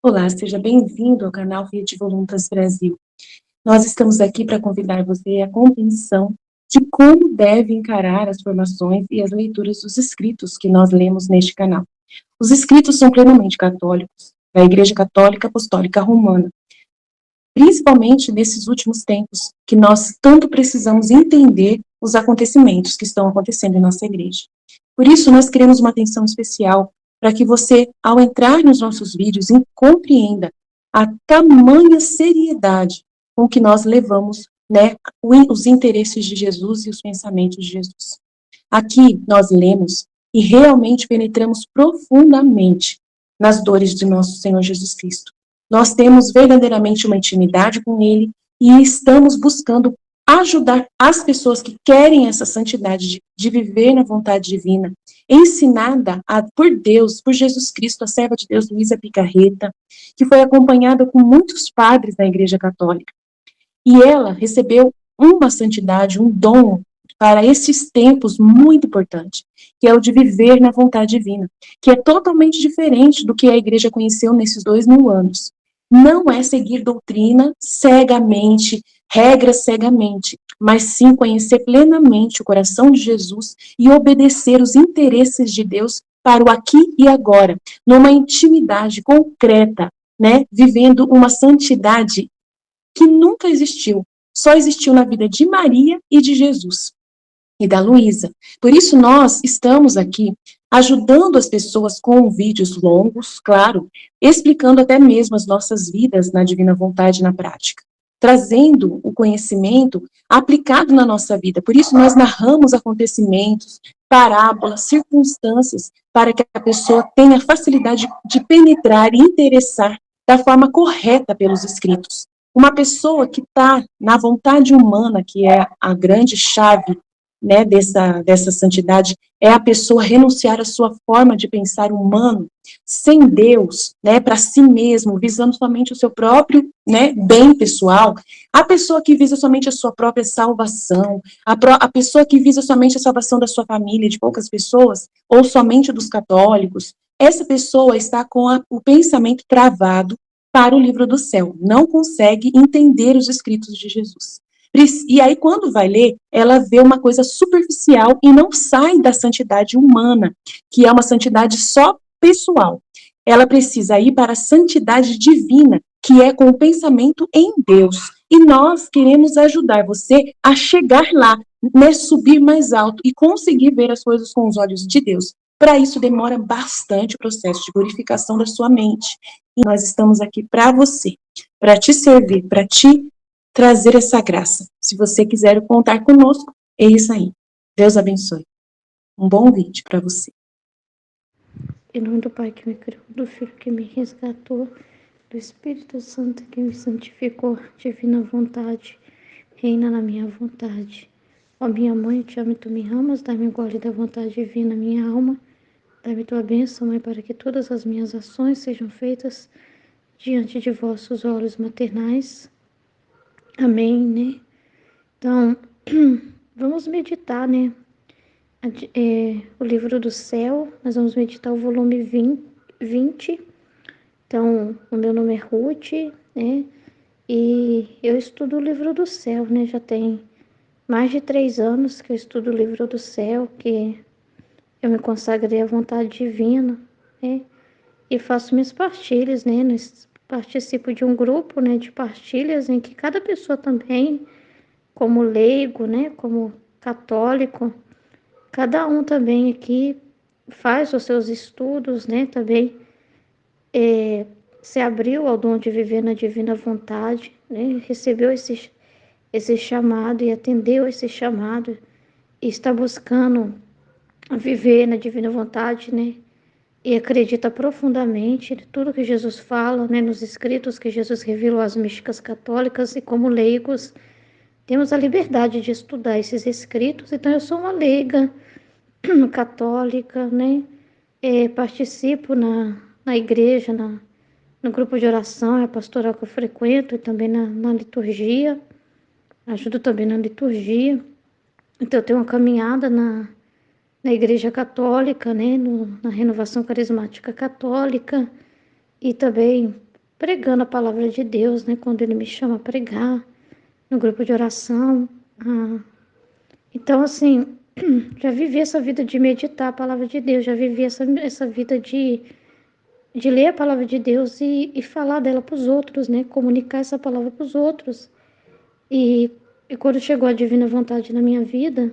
Olá, seja bem-vindo ao canal Rede Voluntas Brasil. Nós estamos aqui para convidar você à compreensão de como deve encarar as formações e as leituras dos escritos que nós lemos neste canal. Os escritos são plenamente católicos, da Igreja Católica Apostólica Romana, principalmente nesses últimos tempos, que nós tanto precisamos entender os acontecimentos que estão acontecendo em nossa igreja. Por isso, nós queremos uma atenção especial para que você, ao entrar nos nossos vídeos, compreenda a tamanha seriedade com que nós levamos, né, os interesses de Jesus e os pensamentos de Jesus. Aqui nós lemos e realmente penetramos profundamente nas dores de nosso Senhor Jesus Cristo. Nós temos verdadeiramente uma intimidade com Ele e estamos buscando ajudar as pessoas que querem essa santidade de viver na vontade divina, ensinada por Deus, por Jesus Cristo, a serva de Deus, Luísa Picarreta, que foi acompanhada com muitos padres da Igreja Católica. E ela recebeu uma santidade, um dom para esses tempos muito importante, que é o de viver na vontade divina, que é totalmente diferente do que a igreja conheceu nesses 2000 anos. Não é seguir doutrina cegamente, regras cegamente, mas sim conhecer plenamente o coração de Jesus e obedecer os interesses de Deus para o aqui e agora, numa intimidade concreta, né, vivendo uma santidade que nunca existiu, só existiu na vida de Maria e de Jesus e da Luísa. Por isso nós estamos aqui ajudando as pessoas com vídeos longos, claro, explicando até mesmo as nossas vidas na divina vontade na prática, trazendo o conhecimento aplicado na nossa vida. Por isso nós narramos acontecimentos, parábolas, circunstâncias, para que a pessoa tenha facilidade de penetrar e interessar da forma correta pelos escritos. Uma pessoa que está na vontade humana, que é a grande chave, né, dessa santidade, é a pessoa renunciar à sua forma de pensar humano, sem Deus, né, para si mesmo, visando somente o seu próprio, né, bem pessoal. A pessoa que visa somente a sua própria salvação, a pessoa que visa somente a salvação da sua família, de poucas pessoas, ou somente dos católicos, essa pessoa está com o pensamento travado para o livro do céu, não consegue entender os escritos de Jesus. E aí, quando vai ler, ela vê uma coisa superficial e não sai da santidade humana, que é uma santidade só pessoal. Ela precisa ir para a santidade divina, que é com o pensamento em Deus. E nós queremos ajudar você a chegar lá, né, subir mais alto e conseguir ver as coisas com os olhos de Deus. Para isso, demora bastante o processo de purificação da sua mente. E nós estamos aqui para você, para te servir, para te trazer essa graça. Se você quiser contar conosco, é isso aí. Deus abençoe. Um bom vídeo para você. Em nome do Pai que me criou, do Filho que me resgatou, do Espírito Santo que me santificou, divina vontade, reina na minha vontade. Ó minha mãe, eu te amo e tu me amas, dá-me gole da vontade divina, minha alma. Dá-me tua bênção, Mãe, para que todas as minhas ações sejam feitas diante de vossos olhos maternais. Amém, né? Então, vamos meditar, né? O livro do céu, nós vamos meditar o volume 20. Então, o meu nome é Ruth, né? E eu estudo o livro do céu, né? Já tem mais de 3 anos que eu estudo o livro do céu, que eu me consagrei à vontade divina, né? E faço minhas partilhas, né? Participo de um grupo, né, de partilhas em que cada pessoa também, como leigo, né, como católico, cada um também aqui faz os seus estudos, né, também se abriu ao dom de viver na divina vontade, né, recebeu esse chamado e atendeu esse chamado e está buscando viver na divina vontade, né, e acredita profundamente em tudo que Jesus fala, né, nos escritos que Jesus revelou às místicas católicas, e como leigos temos a liberdade de estudar esses escritos. Então eu sou uma leiga católica, né, participo na igreja, no grupo de oração, é a pastoral que eu frequento, e também na liturgia, ajudo também na liturgia. Então, eu tenho uma caminhada na Igreja Católica, né, na Renovação Carismática Católica, e também pregando a palavra de Deus, né, quando Ele me chama a pregar, no grupo de oração. Ah, então, assim, já vivi essa vida de meditar a palavra de Deus, já vivi essa vida de ler a palavra de Deus e falar dela para os outros, né, comunicar essa palavra para os outros. E, e quando chegou a divina vontade na minha vida,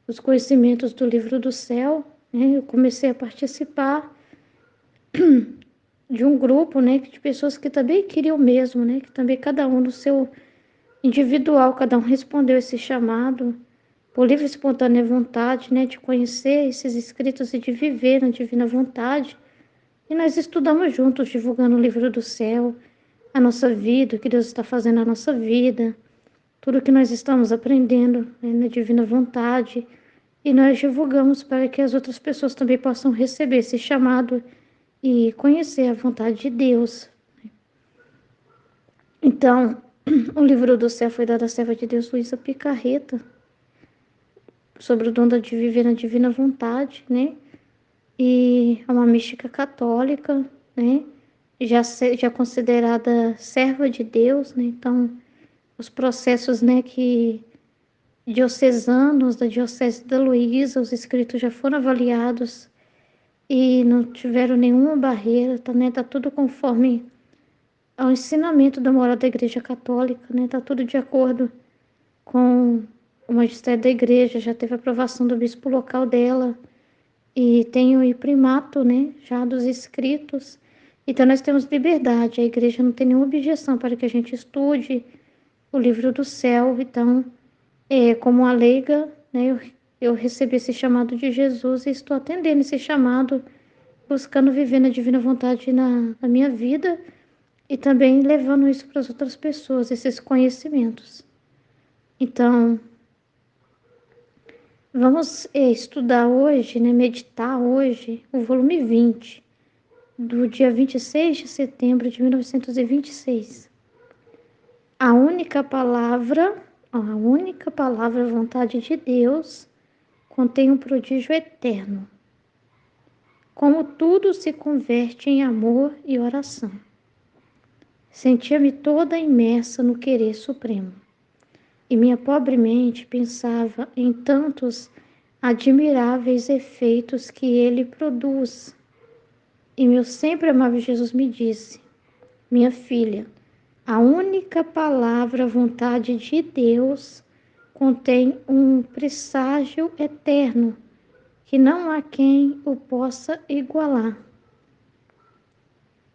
os conhecimentos do livro do céu, né, eu comecei a participar de um grupo, né, de pessoas que também queriam o mesmo, né, que também cada um no seu individual, cada um respondeu esse chamado por livre e espontânea vontade, né, de conhecer esses escritos e de viver na divina vontade. E nós estudamos juntos, divulgando o livro do céu, a nossa vida, o que Deus está fazendo na nossa vida, tudo que nós estamos aprendendo, né, na divina vontade. E nós divulgamos para que as outras pessoas também possam receber esse chamado e conhecer a vontade de Deus. Então, o livro do céu foi dado à serva de Deus, Luísa Picarreta, sobre o dom de viver na divina vontade, né? E é uma mística católica, né? Já considerada serva de Deus, né? Então, os processos, né, que diocesanos da Diocese da Luísa, os escritos já foram avaliados e não tiveram nenhuma barreira, tá, né? Tá tudo conforme ao ensinamento da moral da Igreja Católica, né? Tá tudo de acordo com o magistério da Igreja, já teve aprovação do bispo local dela e tem o primato, né? Já dos escritos. Então nós temos liberdade, a Igreja não tem nenhuma objeção para que a gente estude o livro do céu. Então, como uma leiga, né? Eu recebi esse chamado de Jesus e estou atendendo esse chamado, buscando viver na divina vontade na minha vida e também levando isso para as outras pessoas, esses conhecimentos. Então, vamos estudar hoje, né, meditar hoje, o volume 20, do dia 26 de setembro de 1926. A única palavra, vontade de Deus, contém um prodígio eterno. Como tudo se converte em amor e oração. Sentia-me toda imersa no querer supremo, e minha pobre mente pensava em tantos admiráveis efeitos que ele produz. E meu sempre amável Jesus me disse: minha filha, a única palavra vontade de Deus contém um presságio eterno que não há quem o possa igualar.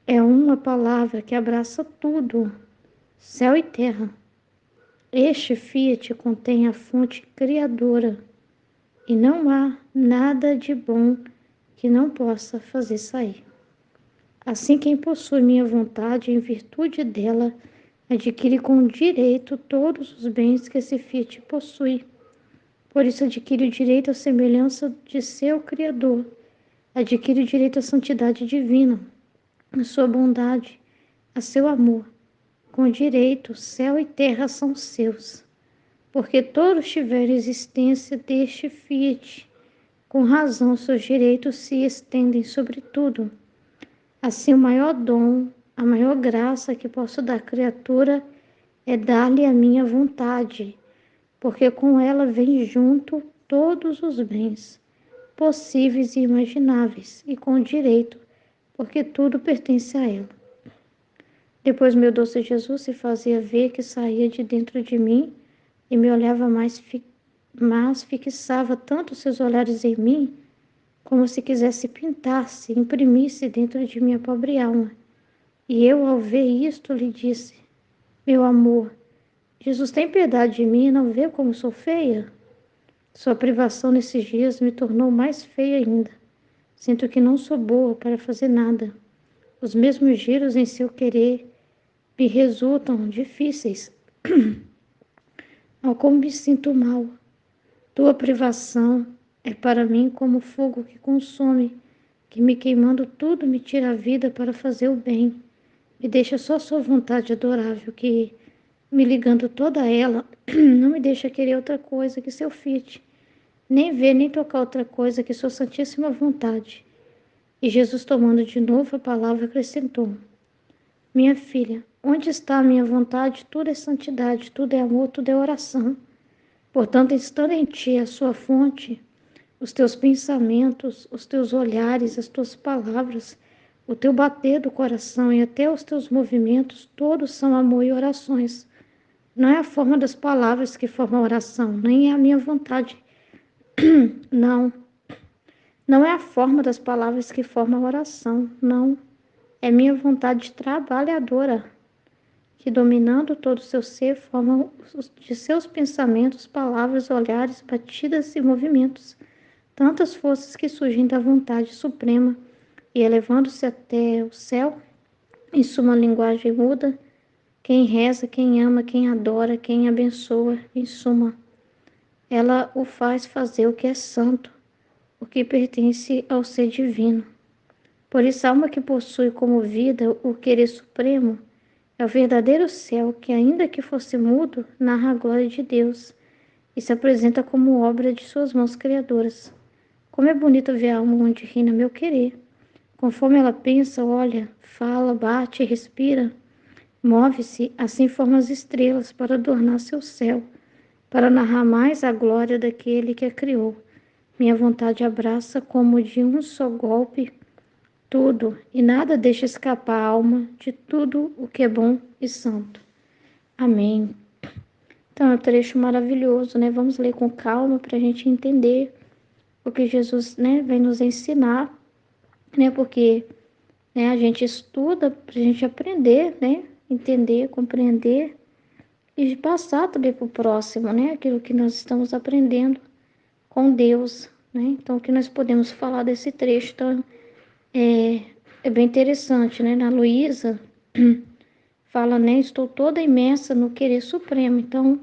É uma palavra que abraça tudo, céu e terra. Este fiat contém a fonte criadora, e não há nada de bom que não possa fazer sair. Assim, quem possui minha vontade, em virtude dela, adquire com direito todos os bens que esse fiat possui. Por isso adquire o direito à semelhança de seu Criador, adquire o direito à santidade divina, a sua bondade, a seu amor. Com direito, céu e terra são seus, porque todos tiveram existência deste fiat. Com razão, seus direitos se estendem sobre tudo. Assim, o maior dom, a maior graça que posso dar à criatura é dar-lhe a minha vontade, porque com ela vem junto todos os bens possíveis e imagináveis, e com direito, porque tudo pertence a ela. Depois meu doce Jesus se fazia ver que saía de dentro de mim e me olhava mas fixava tanto seus olhares em mim, como se quisesse pintar-se, imprimir-se dentro de minha pobre alma. E eu, ao ver isto, lhe disse: meu amor, Jesus tem piedade de mim e não vê como sou feia? Sua privação nesses dias me tornou mais feia ainda. Sinto que não sou boa para fazer nada. Os mesmos giros em seu querer me resultam difíceis. Oh, como me sinto mal. Tua privação é para mim como fogo que consome, que me queimando tudo me tira a vida para fazer o bem. Me deixa só sua vontade adorável, que me ligando toda ela, não me deixa querer outra coisa que seu Fiat, nem ver nem tocar outra coisa que sua santíssima vontade. E Jesus, tomando de novo a palavra, acrescentou: minha filha, onde está a minha vontade, tudo é santidade, tudo é amor, tudo é oração. Portanto, estando em ti a sua fonte, os teus pensamentos, os teus olhares, as tuas palavras, o teu bater do coração e até os teus movimentos, todos são amor e orações. Não é a forma das palavras que forma a oração, nem é a minha vontade. Não. Não é a forma das palavras que forma a oração, não. É minha vontade trabalhadora, que dominando todo o seu ser, forma de seus pensamentos, palavras, olhares, batidas e movimentos, tantas forças que surgem da vontade suprema e elevando-se até o céu, em suma linguagem muda, quem reza, quem ama, quem adora, quem abençoa, em suma, ela o faz fazer o que é santo, o que pertence ao ser divino. Por isso, a alma que possui como vida o querer supremo é o verdadeiro céu que, ainda que fosse mudo, narra a glória de Deus e se apresenta como obra de suas mãos criadoras. Como é bonito ver a alma onde reina meu querer. Conforme ela pensa, olha, fala, bate, respira, move-se, assim forma as estrelas para adornar seu céu, para narrar mais a glória daquele que a criou. Minha vontade abraça como de um só golpe tudo e nada deixa escapar a alma de tudo o que é bom e santo. Amém. Então, é um trecho maravilhoso, né? Vamos ler com calma para a gente entender o que Jesus, né, vem nos ensinar, né? Porque, né, a gente estuda para a gente aprender, né? Entender, compreender e passar também para o próximo, né? Aquilo que nós estamos aprendendo com Deus, né? Então, o que nós podemos falar desse trecho? Então, é bem interessante, né? Na Luísa fala, né? Estou toda imersa no querer supremo. Então,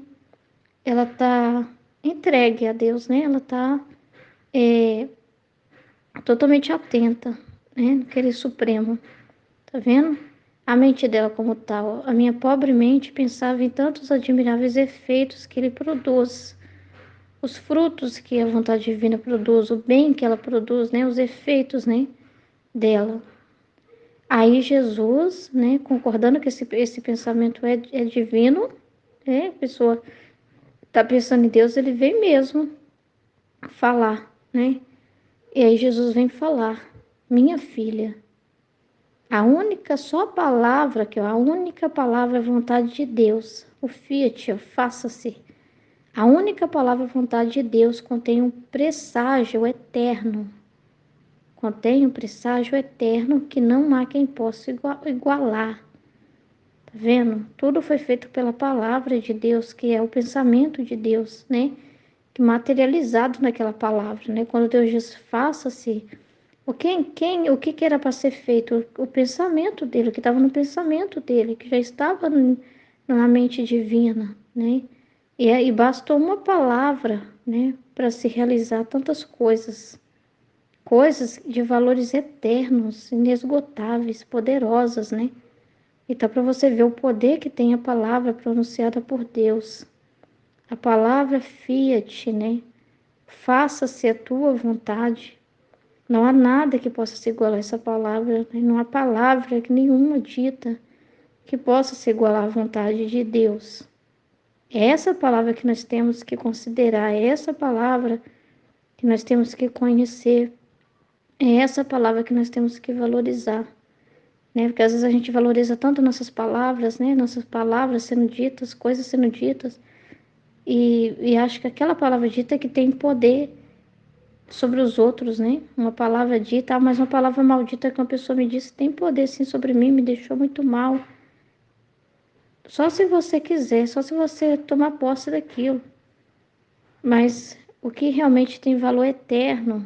ela está entregue a Deus, né? Ela está totalmente atenta, né? No querer supremo. Tá vendo? A mente dela como tal. A minha pobre mente pensava em tantos admiráveis efeitos que ele produz. Os frutos que a vontade divina produz, o bem que ela produz, né? Os efeitos, né? Dela. Aí Jesus, né, concordando que esse pensamento é divino, né, a pessoa está pensando em Deus, ele vem mesmo falar, né? E aí Jesus vem falar, minha filha, a única só palavra, a única palavra é a vontade de Deus, o fiat, faça-se. A única palavra vontade de Deus contém um presságio eterno, contém um presságio eterno que não há quem possa igualar. Tá vendo? Tudo foi feito pela palavra de Deus, que é o pensamento de Deus, né? Que materializado naquela palavra, né? Quando Deus diz faça-se, o que era para ser feito? O pensamento dele, o que estava no pensamento dele, que já estava na mente divina, né? E aí bastou uma palavra, né? Para se realizar tantas coisas. Coisas de valores eternos, inesgotáveis, poderosas, né? Então, para você ver o poder que tem a palavra pronunciada por Deus. A palavra fiat, né? Faça-se a tua vontade. Não há nada que possa se igualar a essa palavra, né? Não há palavra nenhuma dita que possa se igualar à vontade de Deus. É essa palavra que nós temos que considerar, é essa palavra que nós temos que conhecer, é essa palavra que nós temos que valorizar. Né? Porque às vezes a gente valoriza tanto nossas palavras, né? Nossas palavras sendo ditas, coisas sendo ditas, e acho que aquela palavra dita é que tem poder sobre os outros, né? Uma palavra dita, mas uma palavra maldita que uma pessoa me disse tem poder sim sobre mim, me deixou muito mal. Só se você quiser, só se você tomar posse daquilo. Mas o que realmente tem valor eterno,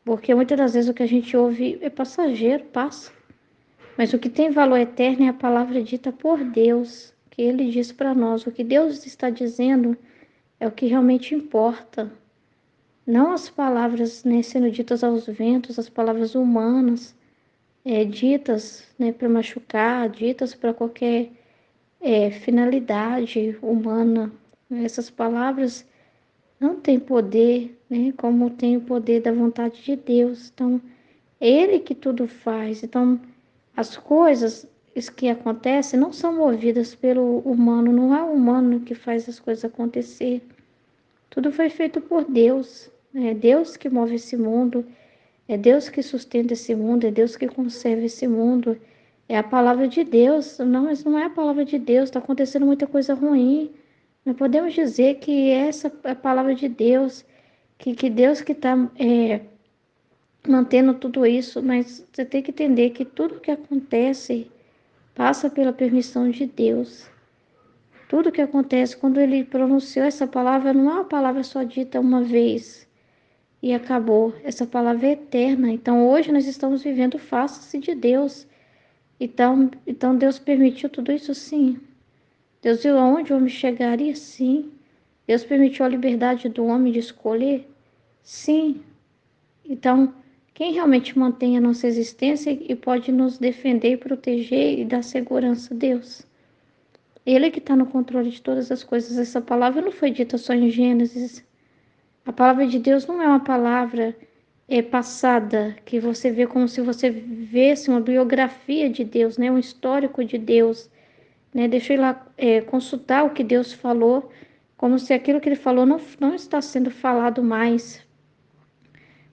porque muitas das vezes o que a gente ouve é passageiro, passa. Mas o que tem valor eterno é a palavra dita por Deus, que Ele diz para nós. O que Deus está dizendo é o que realmente importa. Não as palavras, né, sendo ditas aos ventos, as palavras humanas, ditas, né, para machucar, ditas para qualquer finalidade humana. Essas palavras não têm poder, né, como tem o poder da vontade de Deus. Então, é Ele que tudo faz. Então, as coisas que acontecem não são movidas pelo humano, não é o humano que faz as coisas acontecer. Tudo foi feito por Deus. É Deus que move esse mundo, é Deus que sustenta esse mundo, é Deus que conserva esse mundo. É a palavra de Deus. Não, mas não é a palavra de Deus, está acontecendo muita coisa ruim. Não podemos dizer que essa é a palavra de Deus, que Deus que está mantendo tudo isso, mas você tem que entender que tudo que acontece passa pela permissão de Deus. Tudo que acontece quando ele pronunciou essa palavra não é uma palavra só dita uma vez e acabou. Essa palavra é eterna. Então hoje nós estamos vivendo face de Deus. Então Deus permitiu tudo isso, sim. Deus viu aonde o homem chegaria, sim. Deus permitiu a liberdade do homem de escolher, sim. Então, quem realmente mantém a nossa existência e pode nos defender e proteger e dar segurança? Deus. Ele que está no controle de todas as coisas. Essa palavra não foi dita só em Gênesis. A palavra de Deus não é uma palavra passada, que você vê como se você visse uma biografia de Deus, né? Um histórico de Deus. Né? Deixa eu ir lá consultar o que Deus falou, como se aquilo que ele falou não está sendo falado mais.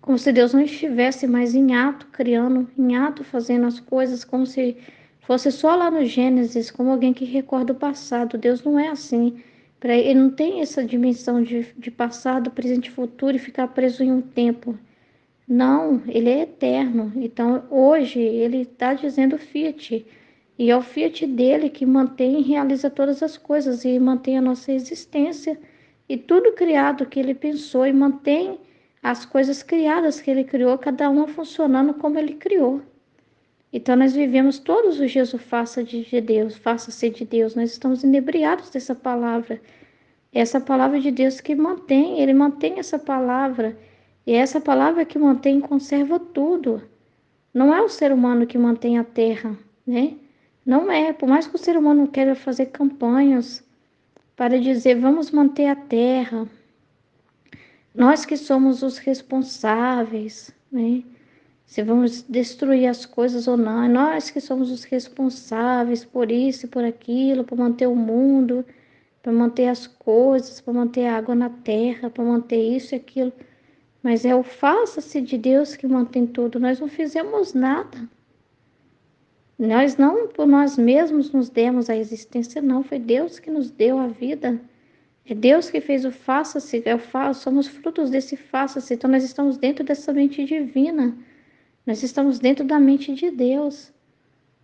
Como se Deus não estivesse mais em ato criando, em ato fazendo as coisas, como se fosse só lá no Gênesis, como alguém que recorda o passado. Deus não é assim. Ele não tem essa dimensão de passado, presente e futuro e ficar preso em um tempo. Não, ele é eterno. Então, hoje, ele está dizendo Fiat. E é o Fiat dele que mantém e realiza todas as coisas e mantém a nossa existência. E tudo criado que ele pensou e mantém as coisas criadas que ele criou, cada uma funcionando como ele criou. Então, nós vivemos todos os dias o faça-se de Deus, faça-se de Deus. Nós estamos inebriados dessa palavra. Essa palavra de Deus que mantém, ele mantém essa palavra. E é essa palavra que mantém e conserva tudo. Não é o ser humano que mantém a terra, né? Não é. Por mais que o ser humano queira fazer campanhas para dizer vamos manter a terra, nós que somos os responsáveis, né? Se vamos destruir as coisas ou não, é nós que somos os responsáveis por isso e por aquilo, para manter o mundo, para manter as coisas, para manter a água na terra, para manter isso e aquilo. Mas é o faça-se de Deus que mantém tudo. Nós não fizemos nada. Nós não, por nós mesmos, nos demos a existência, não. Foi Deus que nos deu a vida. É Deus que fez o faça-se. Somos frutos desse faça-se. Então, nós estamos dentro dessa mente divina. Nós estamos dentro da mente de Deus.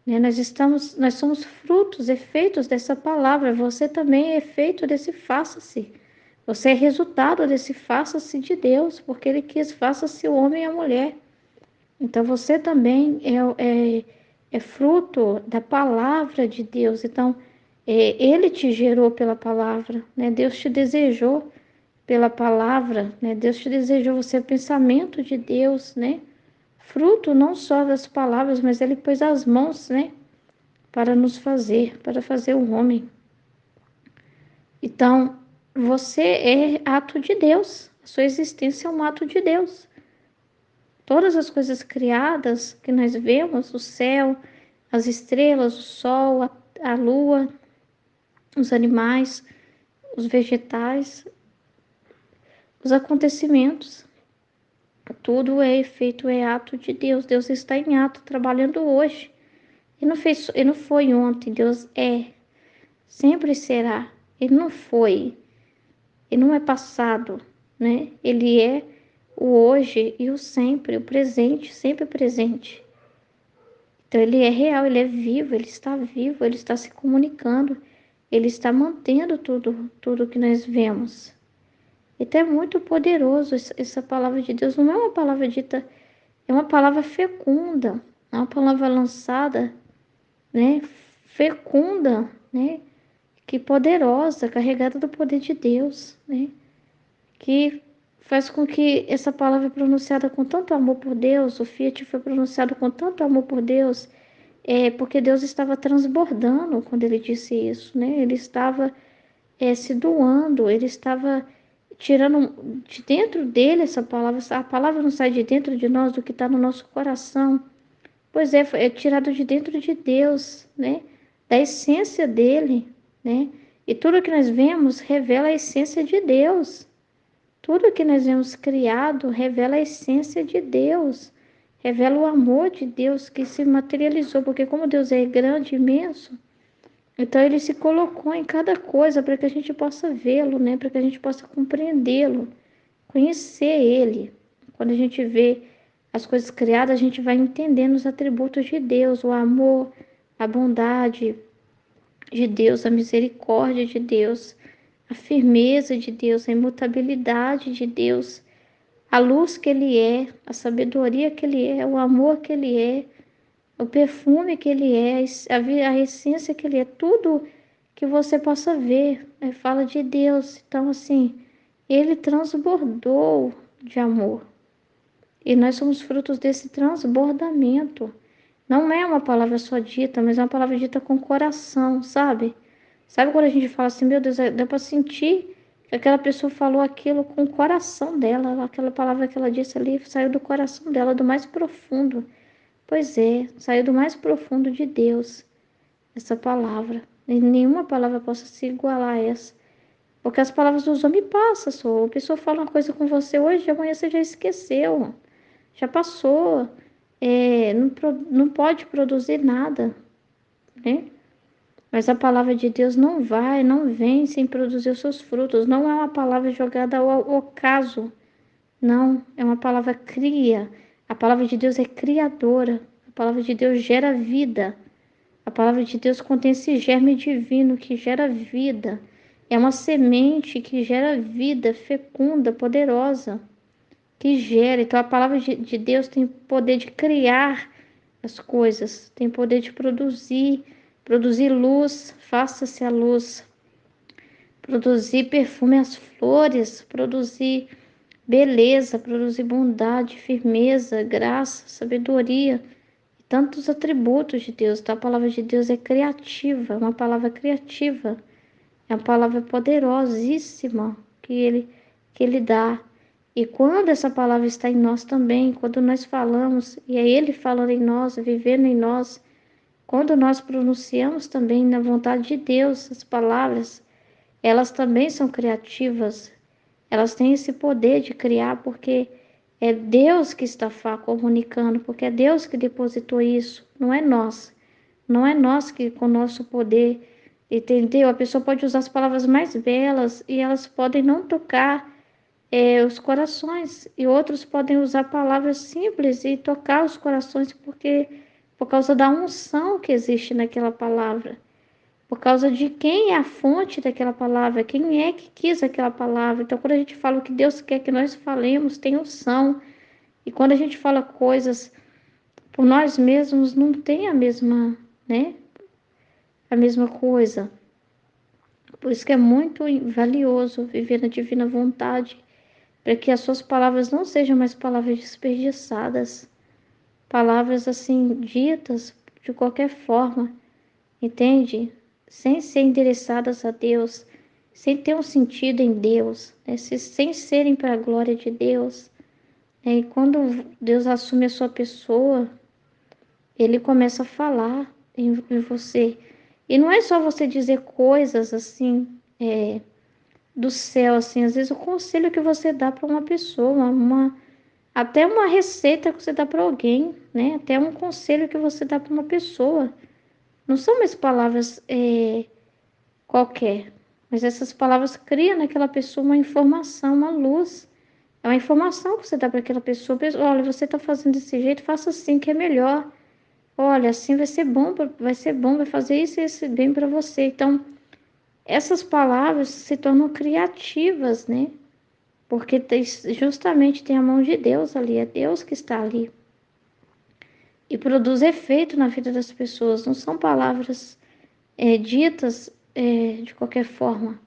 Né? Nós somos frutos, efeitos dessa palavra. Você também é efeito desse faça-se. Você é resultado desse faça-se de Deus, porque Ele quis faça-se o homem e a mulher. Então você também é fruto da palavra de Deus. Então Ele te gerou pela palavra, né? Deus te desejou pela palavra, né? Deus te desejou, você é pensamento de Deus, né? Fruto não só das palavras, mas Ele pôs as mãos, né? Para fazer o homem. Então, você é ato de Deus. A sua existência é um ato de Deus. Todas as coisas criadas que nós vemos, o céu, as estrelas, o sol, a lua, os animais, os vegetais, os acontecimentos, tudo é efeito, é ato de Deus. Deus está em ato, trabalhando hoje. Ele não foi ontem, Deus é, sempre será. Ele não foi, ele não é passado, né? Ele é o hoje e o sempre, o presente, sempre presente. Então ele é real, ele é vivo, ele está se comunicando, ele está mantendo tudo que nós vemos. Então é muito poderoso essa palavra de Deus, não é uma palavra dita, é uma palavra fecunda, é uma palavra lançada, né? Fecunda, né? Que poderosa, carregada do poder de Deus, né? Que faz com que essa palavra pronunciada com tanto amor por Deus, o Fiat foi pronunciado com tanto amor por Deus, porque Deus estava transbordando quando ele disse isso, né? Ele estava se doando, ele estava tirando de dentro dele essa palavra. A palavra não sai de dentro de nós do que está no nosso coração. Pois é tirado de dentro de Deus, né? Da essência dele, né? E tudo que nós vemos revela a essência de Deus. Tudo que nós vemos criado revela a essência de Deus. Revela o amor de Deus que se materializou, porque como Deus é grande, imenso, então ele se colocou em cada coisa para que a gente possa vê-lo, né? Para que a gente possa compreendê-lo, conhecer ele. Quando a gente vê as coisas criadas, a gente vai entendendo os atributos de Deus, o amor, a bondade de Deus, a misericórdia de Deus, a firmeza de Deus, a imutabilidade de Deus, a luz que ele é, a sabedoria que ele é, o amor que ele é, o perfume que ele é, a essência que ele é, tudo que você possa ver, fala de Deus. Então, assim, ele transbordou de amor. E nós somos frutos desse transbordamento. Não é uma palavra só dita, mas é uma palavra dita com coração, sabe? Sabe quando a gente fala assim, meu Deus, dá para sentir que aquela pessoa falou aquilo com o coração dela, aquela palavra que ela disse ali saiu do coração dela, do mais profundo. Pois é, saiu do mais profundo de Deus, essa palavra. E nenhuma palavra possa se igualar a essa. Porque as palavras dos homens passam, só. A pessoa fala uma coisa com você hoje, amanhã você já esqueceu, já passou. Não pode produzir nada, né? Mas a palavra de Deus não vem sem produzir os seus frutos. Não é uma palavra jogada ao acaso. Não, é uma palavra cria. A palavra de Deus é criadora. A palavra de Deus gera vida. A palavra de Deus contém esse germe divino que gera vida. É uma semente que gera vida fecunda, poderosa, que gera. Então a palavra de Deus tem poder de criar as coisas, tem poder de produzir luz, faça-se a luz, produzir perfume às flores, produzir beleza, produzir bondade, firmeza, graça, sabedoria e tantos atributos de Deus. Então, a palavra de Deus é criativa, é uma palavra criativa, é uma palavra poderosíssima que ele dá. E quando essa palavra está em nós também, quando nós falamos, e é Ele falando em nós, vivendo em nós, quando nós pronunciamos também na vontade de Deus as palavras, elas também são criativas, elas têm esse poder de criar, porque é Deus que está comunicando, porque é Deus que depositou isso, não é nós. Não é nós que, com o nosso poder, entendeu? A pessoa pode usar as palavras mais belas e elas podem não tocar os corações, e outros podem usar palavras simples e tocar os corações, porque por causa da unção que existe naquela palavra. Por causa de quem é a fonte daquela palavra, quem é que quis aquela palavra. Então, quando a gente fala o que Deus quer que nós falemos, tem unção. E quando a gente fala coisas por nós mesmos, não tem a mesma, né? A mesma coisa. Por isso que é muito valioso viver na divina vontade, para que as suas palavras não sejam mais palavras desperdiçadas, palavras assim ditas de qualquer forma, entende? Sem ser endereçadas a Deus, sem ter um sentido em Deus, né? Sem serem para a glória de Deus. E quando Deus assume a sua pessoa, Ele começa a falar em você. E não é só você dizer coisas assim, do céu, assim, às vezes o conselho que você dá para uma pessoa, até uma receita que você dá para alguém, né? Até um conselho que você dá para uma pessoa. Não são mais palavras qualquer, mas essas palavras criam naquela pessoa uma informação, uma luz. É uma informação que você dá para aquela pessoa. Olha, você está fazendo desse jeito, faça assim que é melhor. Olha, assim vai ser bom, vai fazer isso e esse bem para você. Então, essas palavras se tornam criativas, né? Porque justamente tem a mão de Deus ali, é Deus que está ali. E produz efeito na vida das pessoas, não são palavras ditas de qualquer forma.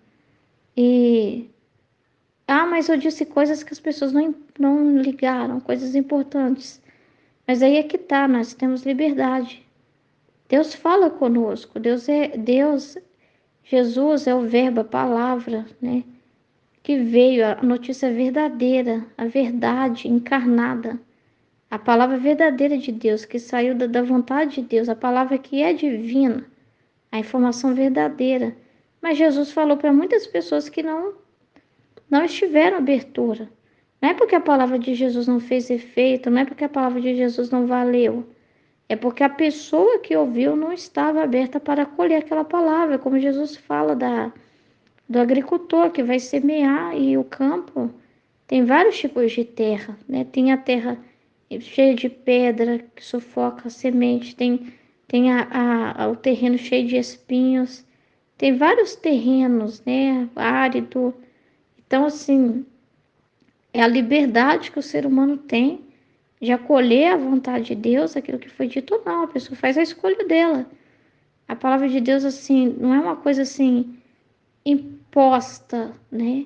Mas eu disse coisas que as pessoas não ligaram, coisas importantes. Mas aí é que tá, nós temos liberdade. Deus fala conosco, Deus, Jesus é o verbo, a palavra, né? Que veio, a notícia verdadeira, a verdade encarnada, a palavra verdadeira de Deus, que saiu da vontade de Deus, a palavra que é divina, a informação verdadeira. Mas Jesus falou para muitas pessoas que não estiveram abertura. Não é porque a palavra de Jesus não fez efeito, não é porque a palavra de Jesus não valeu. É porque a pessoa que ouviu não estava aberta para acolher aquela palavra, como Jesus fala do agricultor que vai semear, e o campo tem vários tipos de terra, né? Tem a terra cheia de pedra que sufoca a semente, tem o terreno cheio de espinhos, tem vários terrenos, né? Árido. Então, assim, é a liberdade que o ser humano tem de acolher a vontade de Deus, aquilo que foi dito ou não. A pessoa faz a escolha dela. A palavra de Deus, assim, não é uma coisa assim imposta, né?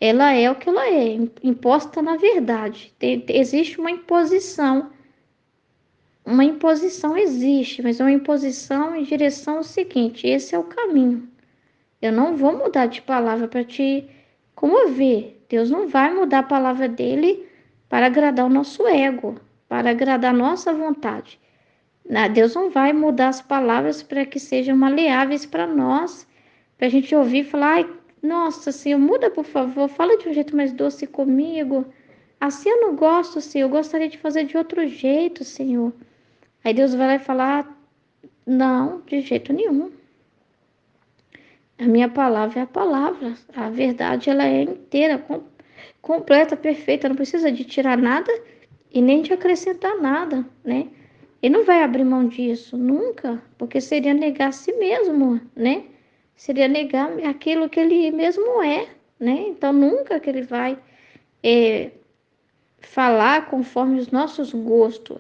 Ela é o que ela é, imposta na verdade. Existe uma imposição. Uma imposição existe, mas é uma imposição em direção ao seguinte: esse é o caminho. Eu não vou mudar de palavra para te comover. Deus não vai mudar a palavra dele para agradar o nosso ego, para agradar a nossa vontade. Deus não vai mudar as palavras para que sejam maleáveis para nós, para a gente ouvir e falar: ai, nossa, Senhor, muda por favor, fala de um jeito mais doce comigo. Assim eu não gosto, Senhor, eu gostaria de fazer de outro jeito, Senhor. Aí Deus vai lá e falar: não, de jeito nenhum. A minha palavra é a palavra. A verdade, ela é inteira, completa, perfeita. Não precisa de tirar nada e nem de acrescentar nada, né? Ele não vai abrir mão disso, nunca, porque seria negar a si mesmo, né? Seria negar aquilo que ele mesmo é, né? Então, nunca que ele vai falar conforme os nossos gostos.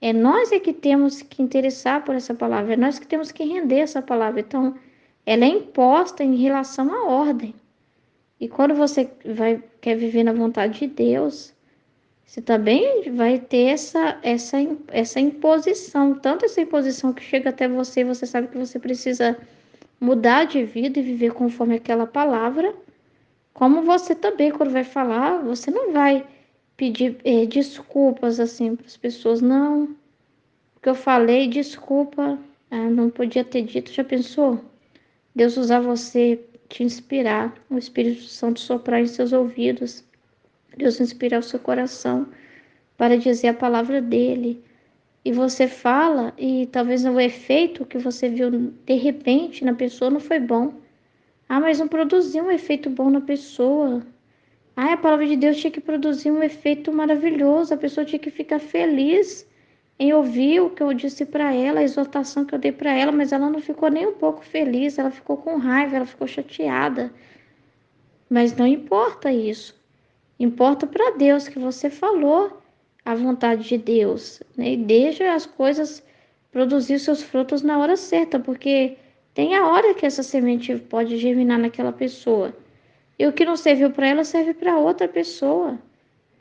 É nós que temos que interessar por essa palavra, é nós que temos que render essa palavra. Então, ela é imposta em relação à ordem. E quando você quer viver na vontade de Deus, você também vai ter essa imposição. Tanto essa imposição que chega até você, você sabe que você precisa mudar de vida e viver conforme aquela palavra, como você também, quando vai falar, você não vai pedir desculpas assim para as pessoas. Não, porque eu falei, desculpa, não podia ter dito. Já pensou? Deus usar você, te inspirar, o Espírito Santo soprar em seus ouvidos, Deus inspirar o seu coração para dizer a palavra dele. E você fala e talvez o efeito que você viu de repente na pessoa não foi bom. Mas não produziu um efeito bom na pessoa. A palavra de Deus tinha que produzir um efeito maravilhoso. A pessoa tinha que ficar feliz em ouvir o que eu disse para ela, a exortação que eu dei para ela, mas ela não ficou nem um pouco feliz, ela ficou com raiva, ela ficou chateada. Mas não importa isso. Importa para Deus que você falou a vontade de Deus, né? E deixa as coisas produzir seus frutos na hora certa, porque tem a hora que essa semente pode germinar naquela pessoa. E o que não serviu para ela serve para outra pessoa,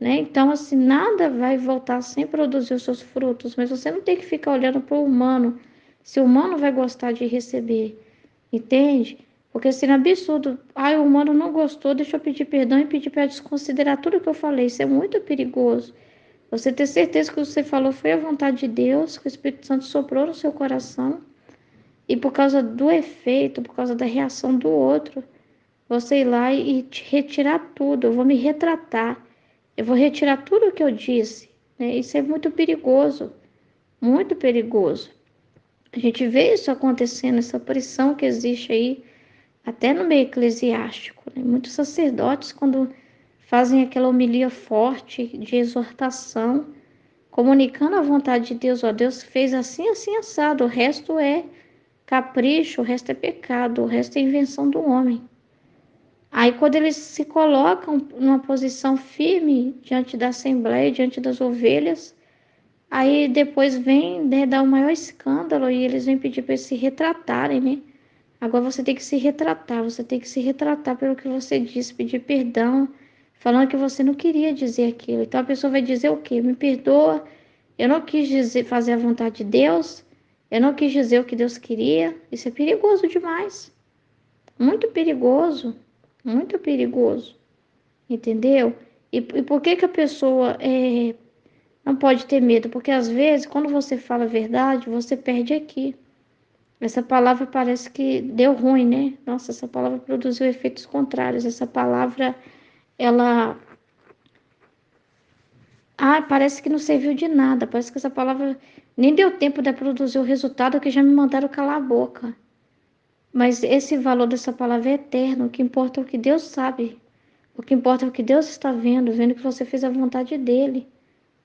né? Então, assim, nada vai voltar sem produzir os seus frutos, mas você não tem que ficar olhando para o humano, se o humano vai gostar de receber, entende? Porque seria absurdo, o humano não gostou, deixa eu pedir perdão e pedir para desconsiderar tudo que eu falei, isso é muito perigoso. Você ter certeza que o que você falou foi a vontade de Deus, que o Espírito Santo soprou no seu coração, e por causa do efeito, por causa da reação do outro, você ir lá e te retirar tudo. Eu vou me retratar, eu vou retirar tudo o que eu disse, né? Isso é muito perigoso, muito perigoso. A gente vê isso acontecendo, essa pressão que existe aí, até no meio eclesiástico, né? Muitos sacerdotes, quando fazem aquela homilia forte de exortação, comunicando a vontade de Deus, Deus fez assim, assim, assado, o resto é capricho, o resto é pecado, o resto é invenção do homem. Aí quando eles se colocam numa posição firme diante da assembleia, diante das ovelhas, aí depois vem, né, dar o maior escândalo e eles vêm pedir para eles se retratarem, né? Agora você tem que se retratar, você tem que se retratar pelo que você disse, pedir perdão, falando que você não queria dizer aquilo. Então a pessoa vai dizer o quê? Me perdoa, eu não quis dizer, fazer a vontade de Deus, Eu não quis dizer o que Deus queria. Isso é perigoso demais. Muito perigoso. Muito perigoso. Entendeu? E por que que a pessoa não pode ter medo? Porque às vezes, quando você fala a verdade, você perde aqui. Essa palavra parece que deu ruim, né? Nossa, essa palavra produziu efeitos contrários. Essa palavra, ela. Ah, parece que não serviu de nada. Parece que essa palavra nem deu tempo de produzir o resultado que já me mandaram calar a boca. Mas esse valor dessa palavra é eterno. O que importa é o que Deus sabe. O que importa é o que Deus está vendo, vendo que você fez a vontade dele.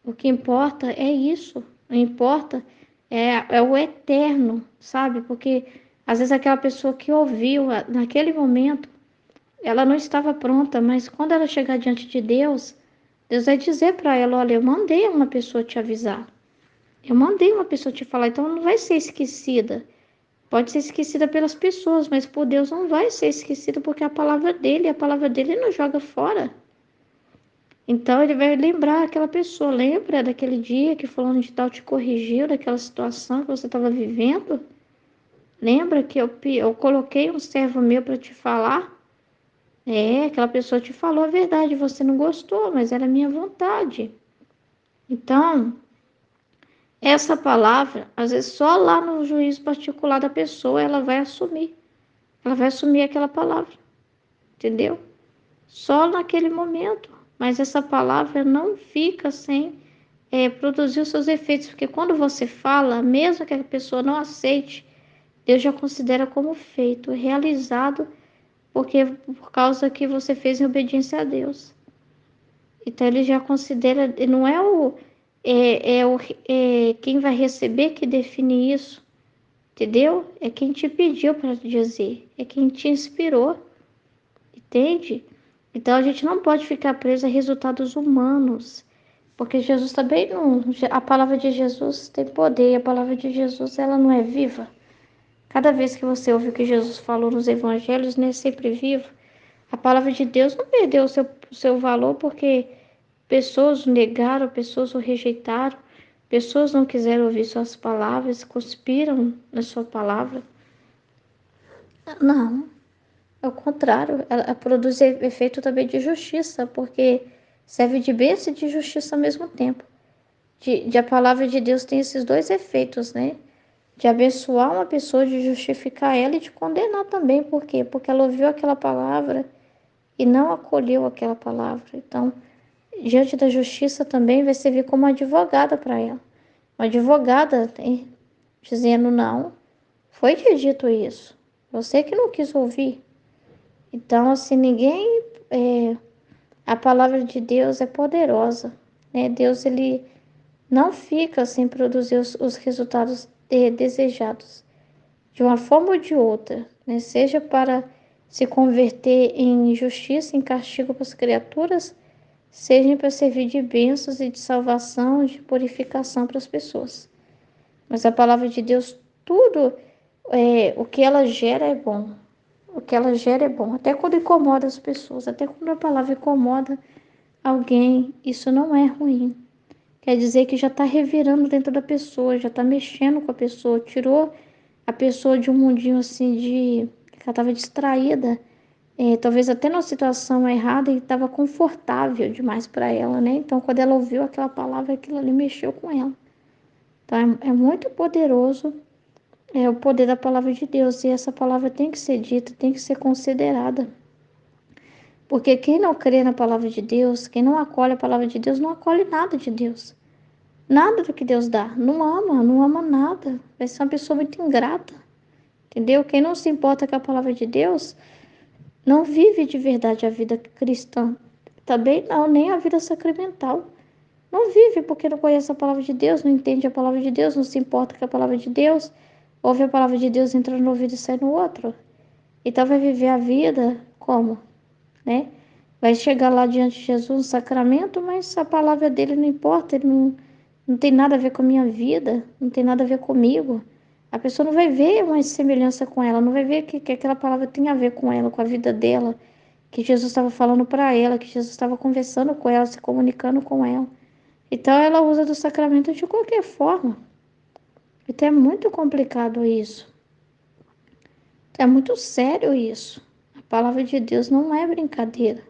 O que importa é isso. O que importa é o eterno, sabe? Porque às vezes aquela pessoa que ouviu naquele momento, ela não estava pronta, mas quando ela chegar diante de Deus, Deus vai dizer para ela: olha, eu mandei uma pessoa te avisar. Eu mandei uma pessoa te falar, então não vai ser esquecida. Pode ser esquecida pelas pessoas, mas por Deus não vai ser esquecida, porque a palavra dele não joga fora. Então ele vai lembrar aquela pessoa, lembra daquele dia que fulano de tal te corrigiu, daquela situação que você estava vivendo? Lembra que eu coloquei um servo meu para te falar? Aquela pessoa te falou a verdade, você não gostou, mas era minha vontade. Então, essa palavra, às vezes só lá no juízo particular da pessoa ela vai assumir. Ela vai assumir aquela palavra, entendeu? Só naquele momento. Mas essa palavra não fica sem produzir os seus efeitos, porque quando você fala, mesmo que a pessoa não aceite, Deus já considera como feito, realizado, porque por causa que você fez em obediência a Deus. Então ele já considera, não é quem vai receber que define isso, entendeu? É quem te pediu para dizer, é quem te inspirou, entende? Então a gente não pode ficar preso a resultados humanos, porque Jesus também não, a palavra de Jesus tem poder, e a palavra de Jesus ela não é viva. Cada vez que você ouve o que Jesus falou nos evangelhos, não é sempre vivo. A palavra de Deus não perdeu o seu valor porque pessoas o negaram, pessoas o rejeitaram, pessoas não quiseram ouvir suas palavras, cuspiram na sua palavra. Não, ao contrário, ela produz efeito também de justiça, porque serve de bênção e de justiça ao mesmo tempo. A palavra de Deus tem esses dois efeitos, né? De abençoar uma pessoa, de justificar ela e de condenar também. Por quê? Porque ela ouviu aquela palavra e não acolheu aquela palavra. Então, diante da justiça também vai servir como advogada para ela. Uma advogada dizendo não, foi te dito isso. Você que não quis ouvir. Então, assim, a palavra de Deus é poderosa, né? Deus, ele não fica sem produzir os resultados desejados, de uma forma ou de outra, né? Seja para se converter em justiça, em castigo para as criaturas, seja para servir de bênçãos e de salvação, de purificação para as pessoas. Mas a palavra de Deus, tudo o que ela gera é bom. O que ela gera é bom. Até quando incomoda as pessoas, até quando a palavra incomoda alguém, isso não é ruim. Quer dizer que já está revirando dentro da pessoa, já está mexendo com a pessoa, tirou a pessoa de um mundinho assim que ela estava distraída, talvez até numa situação errada e estava confortável demais para ela, né? Então, quando ela ouviu aquela palavra, aquilo ali mexeu com ela. Então, é muito poderoso o poder da palavra de Deus, e essa palavra tem que ser dita, tem que ser considerada. Porque quem não crê na palavra de Deus, quem não acolhe a palavra de Deus, não acolhe nada de Deus. Nada do que Deus dá. Não ama nada. Vai ser uma pessoa muito ingrata. Entendeu? Quem não se importa com a palavra de Deus, não vive de verdade a vida cristã. Também não, nem a vida sacramental. Não vive porque não conhece a palavra de Deus, não entende a palavra de Deus, não se importa com a palavra de Deus, ouve a palavra de Deus, entra no ouvido e sai no outro. Então vai viver a vida como? Né? Vai chegar lá diante de Jesus no sacramento, mas a palavra dele não importa, ele não tem nada a ver com a minha vida, não tem nada a ver comigo. A pessoa não vai ver uma semelhança com ela, não vai ver que aquela palavra tem a ver com ela, com a vida dela, que Jesus estava falando para ela, que Jesus estava conversando com ela, se comunicando com ela. Então ela usa do sacramento de qualquer forma. Então é muito complicado isso. É muito sério isso. A palavra de Deus não é brincadeira.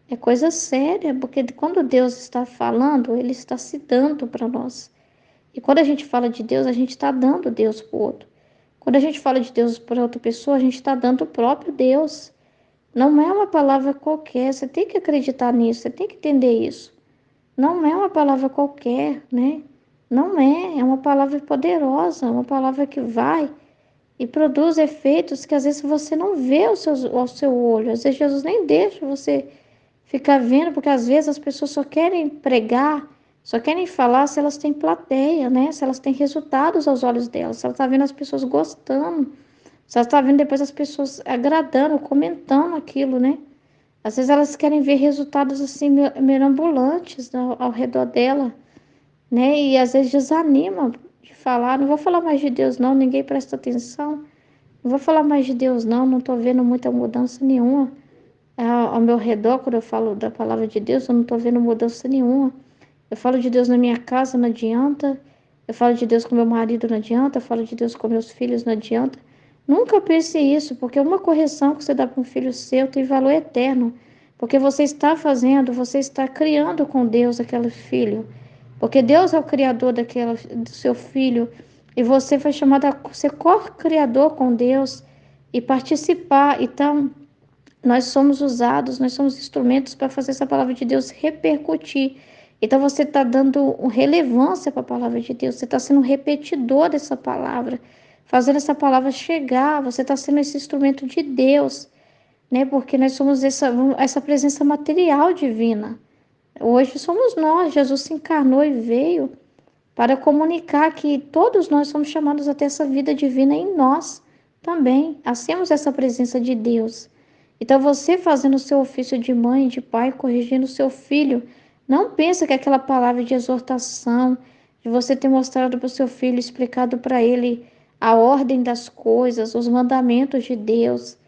É coisa séria, porque quando Deus está falando, Ele está se dando para nós. E quando a gente fala de Deus, a gente está dando Deus para o outro. Quando a gente fala de Deus para outra pessoa, a gente está dando o próprio Deus. Não é uma palavra qualquer, você tem que acreditar nisso, você tem que entender isso. Não é uma palavra qualquer, né? Não é, é uma palavra poderosa, uma palavra que vai e produz efeitos que às vezes você não vê ao seu olho. Às vezes Jesus nem deixa você ficar vendo, porque às vezes as pessoas só querem pregar, só querem falar se elas têm plateia, né? Se elas têm resultados aos olhos delas, se ela está vendo as pessoas gostando, se ela está vendo depois as pessoas agradando, comentando aquilo, né? Às vezes elas querem ver resultados assim mirabolantes ao redor dela, né? E às vezes desanima de falar, não vou falar mais de Deus não, ninguém presta atenção. Não vou falar mais de Deus não, não estou vendo muita mudança nenhuma ao meu redor. Quando eu falo da palavra de Deus, eu não estou vendo mudança nenhuma. Eu falo de Deus na minha casa, não adianta. Eu falo de Deus com meu marido, não adianta. Eu falo de Deus com meus filhos, não adianta. Nunca pense isso, porque uma correção que você dá para um filho seu tem valor eterno. Porque você está fazendo, você está criando com Deus aquele filho. Porque Deus é o criador do seu filho. E você foi chamado a ser co-criador com Deus e participar. Então, nós somos usados, nós somos instrumentos para fazer essa palavra de Deus repercutir. Então você está dando relevância para a palavra de Deus, você está sendo um repetidor dessa palavra, fazendo essa palavra chegar, você está sendo esse instrumento de Deus, né? Porque nós somos essa presença material divina. Hoje somos nós, Jesus se encarnou e veio para comunicar que todos nós somos chamados a ter essa vida divina em nós também. Hacemos essa presença de Deus. Então, você fazendo o seu ofício de mãe, de pai, corrigindo o seu filho, não pensa que aquela palavra de exortação, de você ter mostrado para o seu filho, explicado para ele a ordem das coisas, os mandamentos de Deus,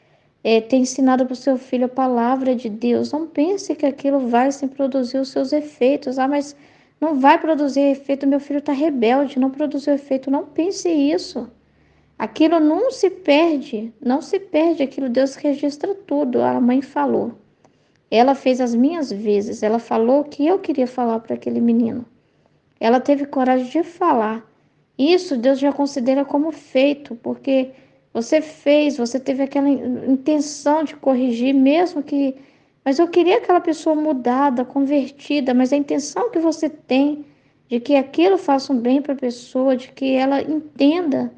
ter ensinado para o seu filho a palavra de Deus, não pense que aquilo vai sim produzir os seus efeitos. Ah, mas não vai produzir efeito, meu filho está rebelde, não produziu efeito. Não pense isso. Aquilo não se perde, não se perde aquilo, Deus registra tudo. A mãe falou, ela fez as minhas vezes, ela falou o que eu queria falar para aquele menino. Ela teve coragem de falar. Isso Deus já considera como feito, porque você fez, você teve aquela intenção de corrigir, mesmo que. Mas eu queria aquela pessoa mudada, convertida, mas a intenção que você tem de que aquilo faça um bem para a pessoa, de que ela entenda,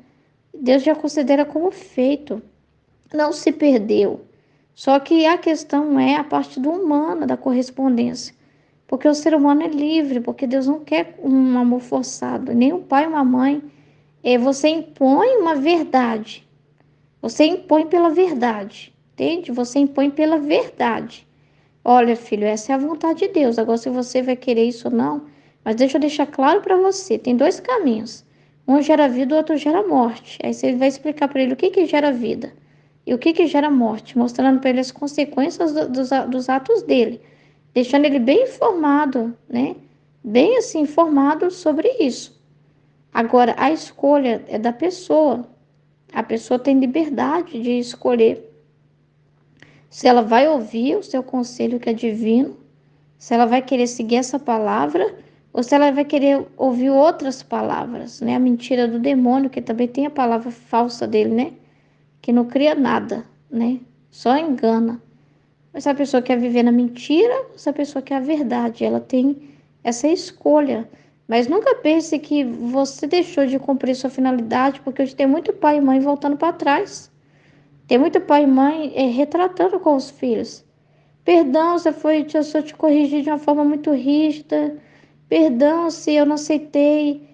Deus já considera como feito. Não se perdeu. Só que a questão é a parte do humano, da correspondência. Porque o ser humano é livre, porque Deus não quer um amor forçado, nem um pai e uma mãe. Você impõe uma verdade. Você impõe pela verdade, entende? Você impõe pela verdade. Olha, filho, essa é a vontade de Deus. Agora, se você vai querer isso ou não, mas deixa eu deixar claro para você: tem dois caminhos. Um gera vida, o outro gera morte. Aí você vai explicar para ele o que que gera vida e o que que gera morte, mostrando para ele as consequências dos atos dele, deixando ele bem informado, né? Bem assim, informado sobre isso. Agora, a escolha é da pessoa. A pessoa tem liberdade de escolher se ela vai ouvir o seu conselho que é divino, se ela vai querer seguir essa palavra ou se ela vai querer ouvir outras palavras, né? A mentira do demônio, que também tem a palavra falsa dele, né? Que não cria nada, né? Só engana. Mas se a pessoa quer viver na mentira, ou se a pessoa quer a verdade, ela tem essa escolha. Mas nunca pense que você deixou de cumprir sua finalidade, porque hoje tem muito pai e mãe voltando para trás. Tem muito pai e mãe retratando com os filhos. Perdão se eu te corrigi de uma forma muito rígida. Perdão se eu não aceitei.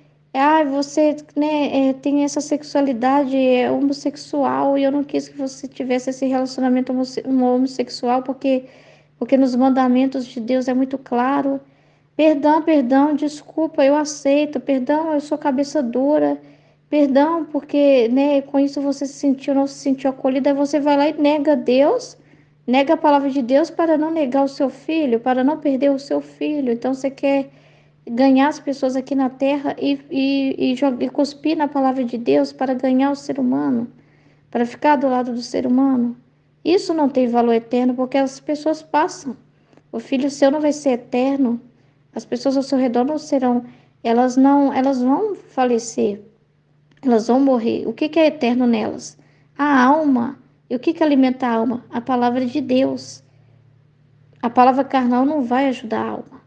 Você, né, tem essa sexualidade homossexual e eu não quis que você tivesse esse relacionamento homossexual porque nos mandamentos de Deus é muito claro. Perdão, desculpa, eu aceito. Perdão, eu sou cabeça dura. Perdão, porque, né, com isso você não se sentiu acolhida, aí você vai lá e nega Deus, nega a palavra de Deus para não negar o seu filho, para não perder o seu filho. Então você quer ganhar as pessoas aqui na terra e cuspir na palavra de Deus para ganhar o ser humano, para ficar do lado do ser humano. Isso não tem valor eterno porque as pessoas passam. O filho seu não vai ser eterno. As pessoas ao seu redor não serão, elas vão falecer, elas vão morrer. O que que é eterno nelas? A alma. E o que que alimenta a alma? A palavra de Deus. A palavra carnal não vai ajudar a alma.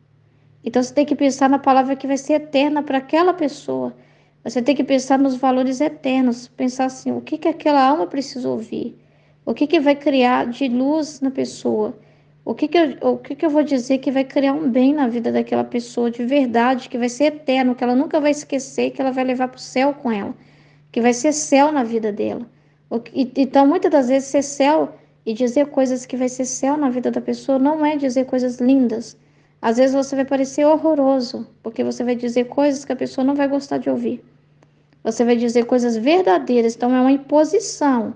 Então você tem que pensar na palavra que vai ser eterna para aquela pessoa. Você tem que pensar nos valores eternos, pensar assim, o que que aquela alma precisa ouvir? O que que vai criar de luz na pessoa? O que que eu vou dizer que vai criar um bem na vida daquela pessoa de verdade, que vai ser eterno, que ela nunca vai esquecer, que ela vai levar para o céu com ela, que vai ser céu na vida dela. Então, muitas das vezes, ser céu e dizer coisas que vai ser céu na vida da pessoa não é dizer coisas lindas. Às vezes você vai parecer horroroso, porque você vai dizer coisas que a pessoa não vai gostar de ouvir. Você vai dizer coisas verdadeiras, então é uma imposição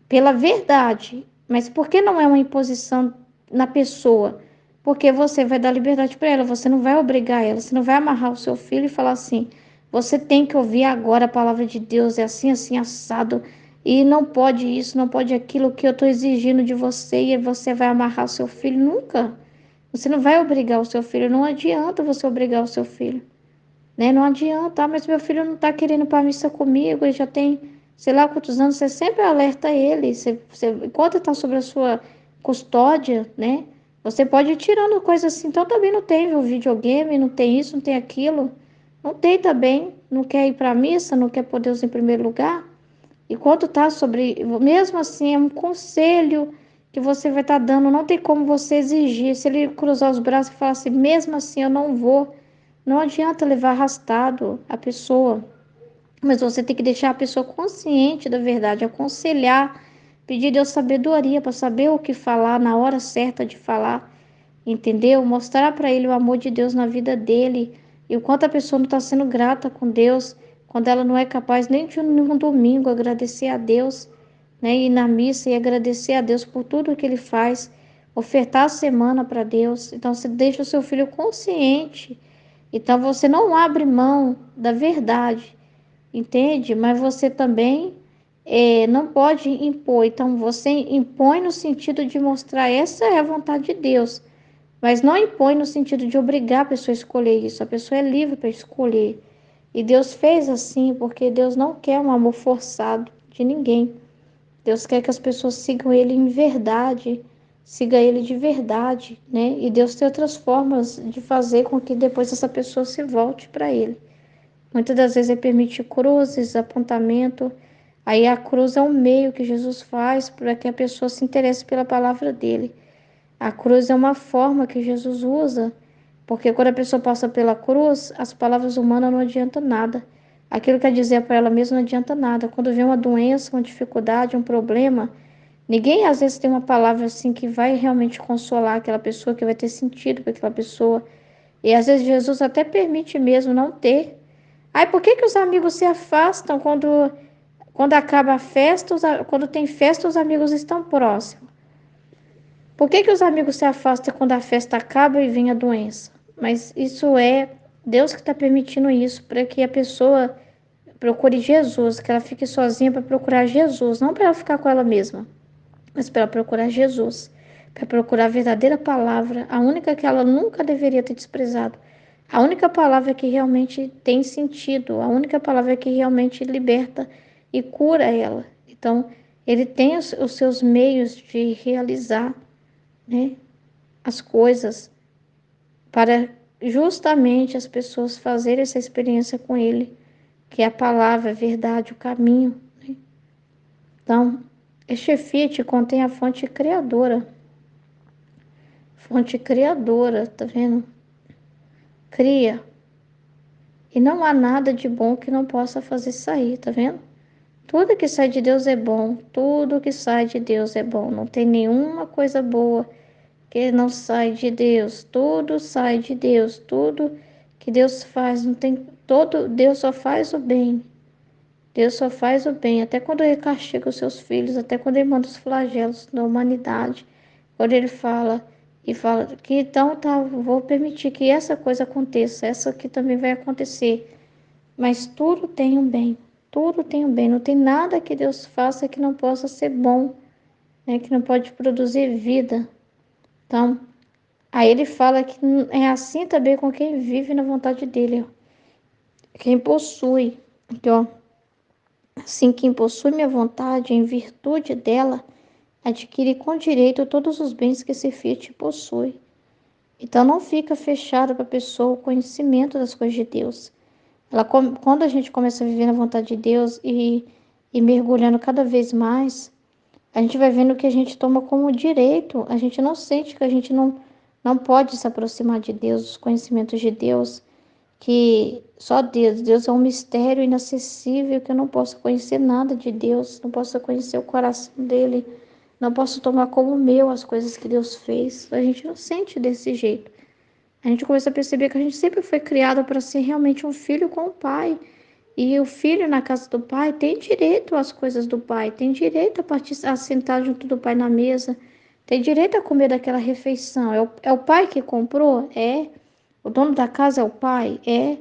pela verdade. Mas por que não é uma imposição na pessoa? Porque você vai dar liberdade para ela, você não vai obrigar ela, você não vai amarrar o seu filho e falar assim: você tem que ouvir agora a palavra de Deus, é assim, assim, assado, e não pode isso, não pode aquilo que eu estou exigindo de você, e você vai amarrar o seu filho. Nunca. Você não vai obrigar o seu filho, não adianta você obrigar o seu filho, né? Não adianta, mas meu filho não está querendo ir para a missa comigo, ele já tem, sei lá quantos anos, você sempre alerta ele, enquanto está sobre a sua custódia, né? Você pode ir tirando coisas assim, então também não tem o videogame, não tem isso, não tem aquilo, não tem também, não quer ir para a missa, não quer pôr Deus em primeiro lugar, enquanto está sobre, mesmo assim, é um conselho que você vai estar dando, não tem como você exigir. Se ele cruzar os braços e falar assim, mesmo assim eu não vou, não adianta levar arrastado a pessoa, mas você tem que deixar a pessoa consciente da verdade, aconselhar, pedir a Deus sabedoria para saber o que falar na hora certa de falar, entendeu? Mostrar para ele o amor de Deus na vida dele e o quanto a pessoa não está sendo grata com Deus, quando ela não é capaz nem de um domingo agradecer a Deus, né? Ir na missa e agradecer a Deus por tudo que ele faz, ofertar a semana para Deus. Então você deixa o seu filho consciente. Então você não abre mão da verdade, entende? Mas você também não pode impor. Então você impõe no sentido de mostrar essa é a vontade de Deus. Mas não impõe no sentido de obrigar a pessoa a escolher isso. A pessoa é livre para escolher. E Deus fez assim porque Deus não quer um amor forçado de ninguém. Deus quer que as pessoas sigam Ele em verdade, siga Ele de verdade, né? E Deus tem outras formas de fazer com que depois essa pessoa se volte para Ele. Muitas das vezes Ele permite cruzes, apontamento. Aí a cruz é um meio que Jesus faz para que a pessoa se interesse pela palavra dele. A cruz é uma forma que Jesus usa, porque quando a pessoa passa pela cruz, as palavras humanas não adiantam nada. Aquilo que ela dizer para ela mesma não adianta nada. Quando vem uma doença, uma dificuldade, um problema, ninguém às vezes tem uma palavra assim que vai realmente consolar aquela pessoa, que vai ter sentido para aquela pessoa. E às vezes Jesus até permite mesmo não ter. Aí por que que os amigos se afastam quando acaba a festa, quando tem festa, os amigos estão próximos? Por que que os amigos se afastam quando a festa acaba e vem a doença? Mas isso é Deus que está permitindo isso, para que a pessoa procure Jesus, que ela fique sozinha para procurar Jesus, não para ela ficar com ela mesma, mas para ela procurar Jesus, para procurar a verdadeira palavra, a única que ela nunca deveria ter desprezado, a única palavra que realmente tem sentido, a única palavra que realmente liberta e cura ela. Então, ele tem os seus meios de realizar, né, as coisas para justamente as pessoas fazerem essa experiência com ele, que é a palavra, a verdade, o caminho, né? Então, este Fiat contém a fonte criadora, tá vendo? Cria. E não há nada de bom que não possa fazer sair, tá vendo? Tudo que sai de Deus é bom, tudo que sai de Deus é bom. Não tem nenhuma coisa boa que não sai de Deus, tudo sai de Deus, tudo que Deus faz, não tem todo, Deus só faz o bem. Deus só faz o bem, até quando ele castiga os seus filhos, até quando ele manda os flagelos da humanidade, quando ele fala, e fala que então tá, vou permitir que essa coisa aconteça, essa aqui também vai acontecer. Mas tudo tem um bem, tudo tem um bem. Não tem nada que Deus faça que não possa ser bom, né? Que não pode produzir vida. Então, aí ele fala que é assim também com quem vive na vontade dele, ó. Quem possui. Então, assim, quem possui minha vontade, em virtude dela, adquire com direito todos os bens que esse Fiat possui. Então, não fica fechado para a pessoa o conhecimento das coisas de Deus. Quando a gente começa a viver na vontade de Deus e mergulhando cada vez mais, a gente vai vendo que a gente toma como direito, a gente não sente que a gente não pode se aproximar de Deus, dos conhecimentos de Deus, que só Deus é um mistério inacessível, que eu não posso conhecer nada de Deus, não posso conhecer o coração dele, não posso tomar como meu as coisas que Deus fez. A gente não sente desse jeito. A gente começa a perceber que a gente sempre foi criado para ser realmente um filho com o pai. E o filho na casa do pai tem direito às coisas do pai, tem direito a sentar junto do pai na mesa, tem direito a comer daquela refeição. É o pai que comprou? É. O dono da casa é o pai? É.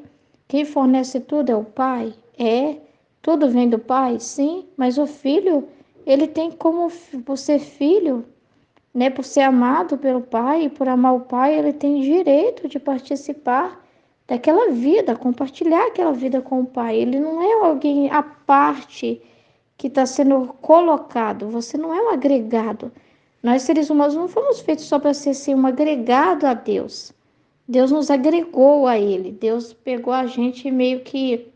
Quem fornece tudo é o pai? É. Tudo vem do pai? Sim. Mas o filho, ele tem como, por ser filho, né, por ser amado pelo pai e por amar o pai, ele tem direito de participar daquela vida, compartilhar aquela vida com o pai. Ele não é alguém à parte que está sendo colocado, você não é um agregado. Nós, seres humanos, não fomos feitos só para ser assim, um agregado a Deus. Deus nos agregou a Ele. Deus pegou a gente e meio que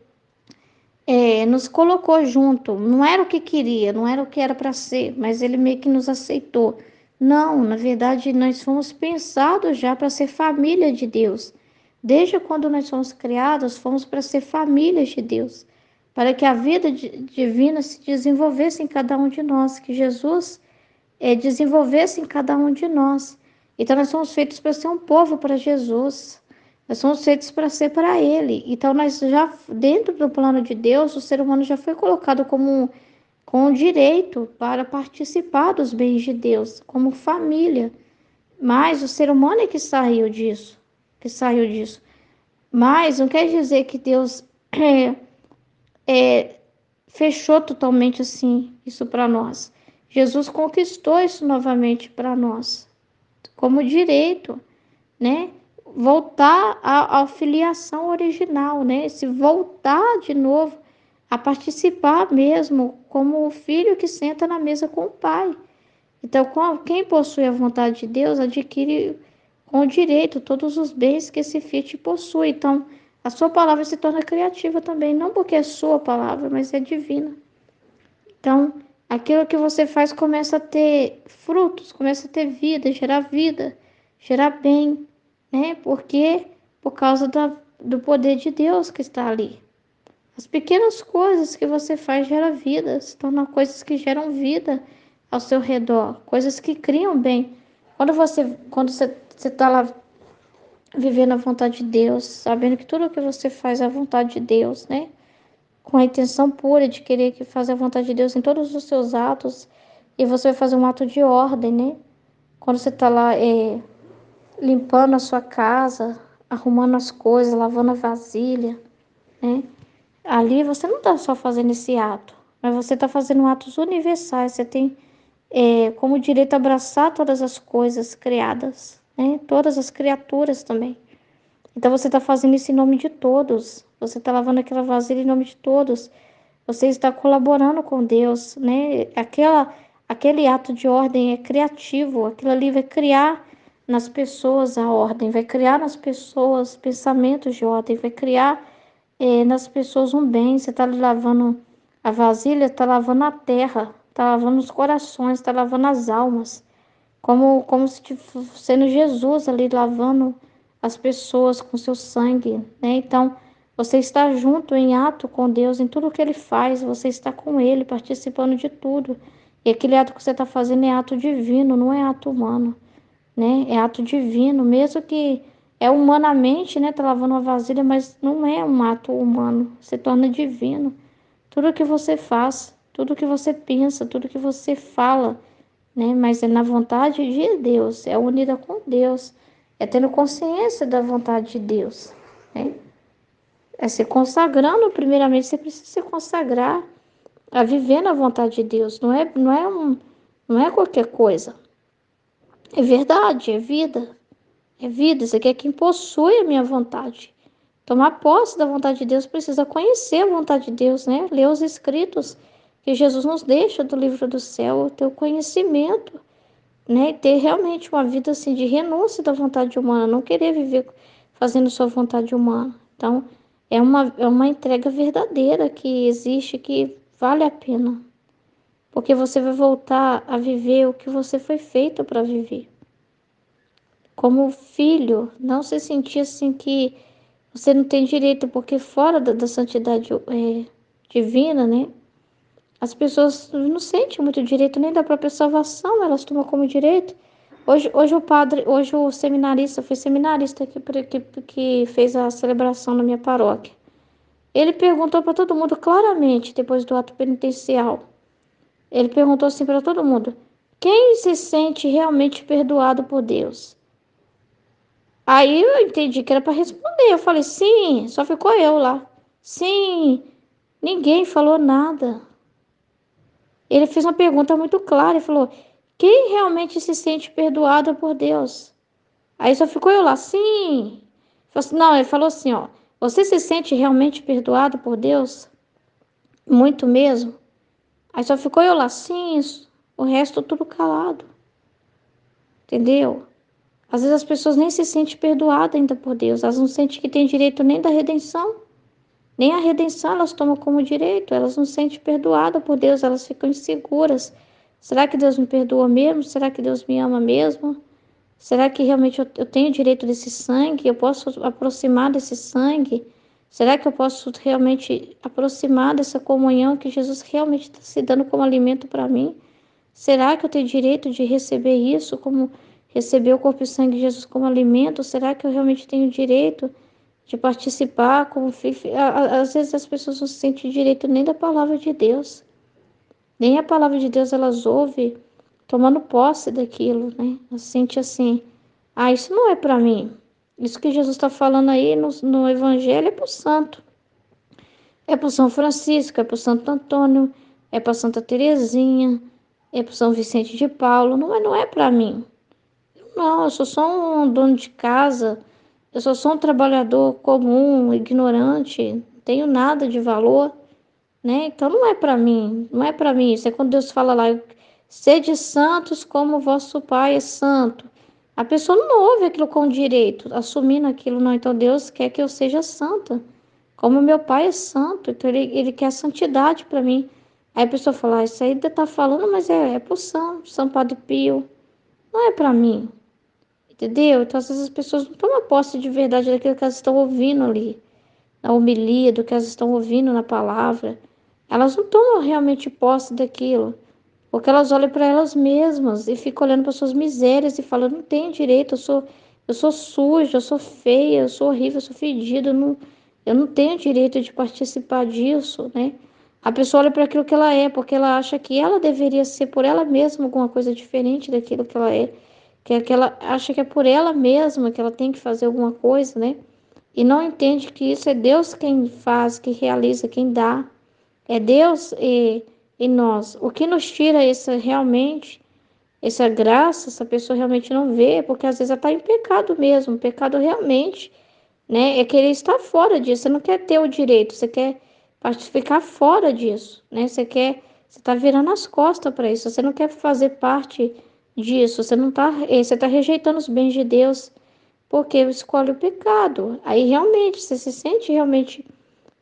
nos colocou junto. Não era o que queria, não era o que era para ser, mas Ele meio que nos aceitou. Não, na verdade, nós fomos pensados já para ser família de Deus. Desde quando nós fomos criados, fomos para ser famílias de Deus, para que a vida divina se desenvolvesse em cada um de nós, que Jesus desenvolvesse em cada um de nós. Então, nós somos feitos para ser um povo para Jesus. Nós somos feitos para ser para Ele. Então, nós já, dentro do plano de Deus, o ser humano já foi colocado com o direito para participar dos bens de Deus, como família. Mas o ser humano é que saiu disso. Mas não quer dizer que Deus fechou totalmente assim isso para nós. Jesus conquistou isso novamente para nós, como direito, né? Voltar à filiação original, né? Se voltar de novo a participar mesmo como o filho que senta na mesa com o pai. Então, quem possui a vontade de Deus adquire com direito todos os bens que esse Fiat possui. Então, a sua palavra se torna criativa também, não porque é sua palavra, mas é divina. Então, aquilo que você faz começa a ter frutos, começa a ter vida, gerar bem, né? Porque por causa do poder de Deus que está ali. As pequenas coisas que você faz geram vida, se tornam coisas que geram vida ao seu redor, coisas que criam bem. Quando você está lá vivendo a vontade de Deus, sabendo que tudo o que você faz é a vontade de Deus, né? Com a intenção pura de querer que fazer a vontade de Deus em todos os seus atos, e você vai fazer um ato de ordem, né? Quando você está lá limpando a sua casa, arrumando as coisas, lavando a vasilha, né? Ali você não está só fazendo esse ato, mas você está fazendo atos universais. Você tem como direito abraçar todas as coisas criadas, né? Todas as criaturas também. Então você está fazendo isso em nome de todos. Você está lavando aquela vasilha em nome de todos. Você está colaborando com Deus, né? Aquele ato de ordem é criativo. Aquilo ali vai criar nas pessoas a ordem, vai criar nas pessoas pensamentos de ordem, vai criar nas pessoas um bem. Você está lavando a vasilha, está lavando a terra, está lavando os corações, está lavando as almas, como se sendo Jesus ali lavando as pessoas com seu sangue, né? Então, você está junto em ato com Deus, em tudo que Ele faz, você está com Ele, participando de tudo. E aquele ato que você está fazendo é ato divino, não é ato humano, né? É ato divino, mesmo que humanamente, né? Tá lavando uma vasilha, mas não é um ato humano, se torna divino. Tudo que você faz, tudo que você pensa, tudo que você fala, né? Mas é na vontade de Deus, é unida com Deus, é tendo consciência da vontade de Deus, né? É se consagrando, primeiramente, você precisa se consagrar a viver na vontade de Deus, não é qualquer coisa. É verdade, é vida, isso aqui é quem possui a minha vontade. Tomar posse da vontade de Deus precisa conhecer a vontade de Deus, né? Ler os escritos que Jesus nos deixa do livro do céu, ter o conhecimento, né? Ter realmente uma vida assim de renúncia da vontade humana, não querer viver fazendo sua vontade humana. Então, é uma entrega verdadeira que existe, que vale a pena, porque você vai voltar a viver o que você foi feito para viver. Como filho, não se sentir assim que você não tem direito, porque fora da santidade divina, né? As pessoas não sentem muito direito nem da própria salvação, elas tomam como direito. Hoje o seminarista, foi seminarista que fez a celebração na minha paróquia. Ele perguntou para todo mundo claramente, depois do ato penitencial, ele perguntou assim para todo mundo: quem se sente realmente perdoado por Deus? Aí eu entendi que era para responder. Eu falei, sim, só ficou eu lá. Sim, ninguém falou nada. Ele fez uma pergunta muito clara e falou: quem realmente se sente perdoado por Deus? Aí só ficou eu lá, sim. Não, ele falou assim, ó, você se sente realmente perdoado por Deus? Muito mesmo? Aí só ficou eu lá, sim, o resto tudo calado. Entendeu? Às vezes as pessoas nem se sentem perdoadas ainda por Deus, elas não sentem que tem direito nem da redenção. Nem a redenção elas tomam como direito, elas não se sentem perdoadas por Deus, elas ficam inseguras. Será que Deus me perdoa mesmo? Será que Deus me ama mesmo? Será que realmente eu tenho direito desse sangue? Eu posso aproximar desse sangue? Será que eu posso realmente aproximar dessa comunhão que Jesus realmente está se dando como alimento para mim? Será que eu tenho direito de receber isso, como receber o corpo e sangue de Jesus como alimento? Será que eu realmente tenho direito de participar como filho? Às vezes as pessoas não se sentem direito nem da palavra de Deus, nem a palavra de Deus elas ouvem tomando posse daquilo, né? Elas sentem assim, ah, isso não é para mim. Isso que Jesus está falando aí no Evangelho é para o santo. É para o São Francisco, é para o Santo Antônio, é para Santa Teresinha, é para São Vicente de Paulo. Não é para mim. Não, eu sou só um dono de casa, eu sou só um trabalhador comum, ignorante, não tenho nada de valor, né? Então não é para mim, não é para mim. Isso é quando Deus fala lá, sede santos como vosso Pai é santo. A pessoa não ouve aquilo com direito, assumindo aquilo, não. Então Deus quer que eu seja santa, como meu Pai é santo, então ele quer santidade para mim. Aí a pessoa fala, ah, isso aí ainda tá falando, mas é pro São Padre Pio, não é para mim. Entendeu? Então, às vezes as pessoas não tomam posse de verdade daquilo que elas estão ouvindo ali, na homilia, do que elas estão ouvindo na palavra. Elas não tomam realmente posse daquilo, porque elas olham para elas mesmas e ficam olhando para suas misérias e falam: não tenho direito, eu sou suja, eu sou feia, eu sou horrível, eu sou fedida, eu não tenho direito de participar disso, né? A pessoa olha para aquilo que ela é, porque ela acha que ela deveria ser por ela mesma alguma coisa diferente daquilo que ela é, que ela acha que é por ela mesma que ela tem que fazer alguma coisa, né? E não entende que isso é Deus quem faz, que realiza, quem dá. É Deus e nós. O que nos tira essa realmente, essa graça, essa pessoa realmente não vê, porque às vezes ela está em pecado mesmo, pecado realmente, né? É querer estar fora disso. Você não quer ter o direito, você quer ficar fora disso, né? Você está virando as costas para isso. Você não quer fazer parte disso. Você não tá, você está rejeitando os bens de Deus porque escolhe o pecado. Aí realmente você se sente realmente.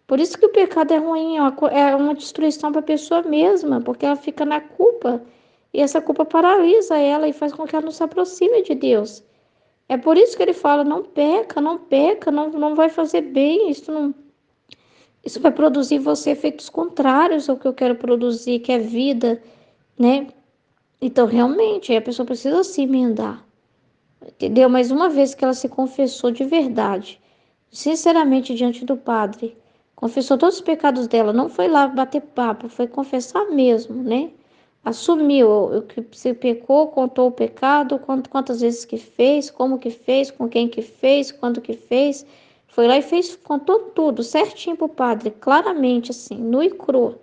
Por isso que o pecado é ruim, é uma destruição para a pessoa mesma, porque ela fica na culpa e essa culpa paralisa ela e faz com que ela não se aproxime de Deus. É por isso que ele fala: não peca, não peca, não vai fazer bem, isso vai produzir em você efeitos contrários ao que eu quero produzir, que é vida, né? Então, realmente, a pessoa precisa se emendar, entendeu? Mas uma vez que ela se confessou de verdade, sinceramente diante do Padre, confessou todos os pecados dela, não foi lá bater papo, foi confessar mesmo, né? assumiu o que se pecou, contou o pecado, quantas vezes que fez, como que fez, com quem que fez, quando que fez. Foi lá e fez, contou tudo certinho pro padre, claramente assim, nu e cru,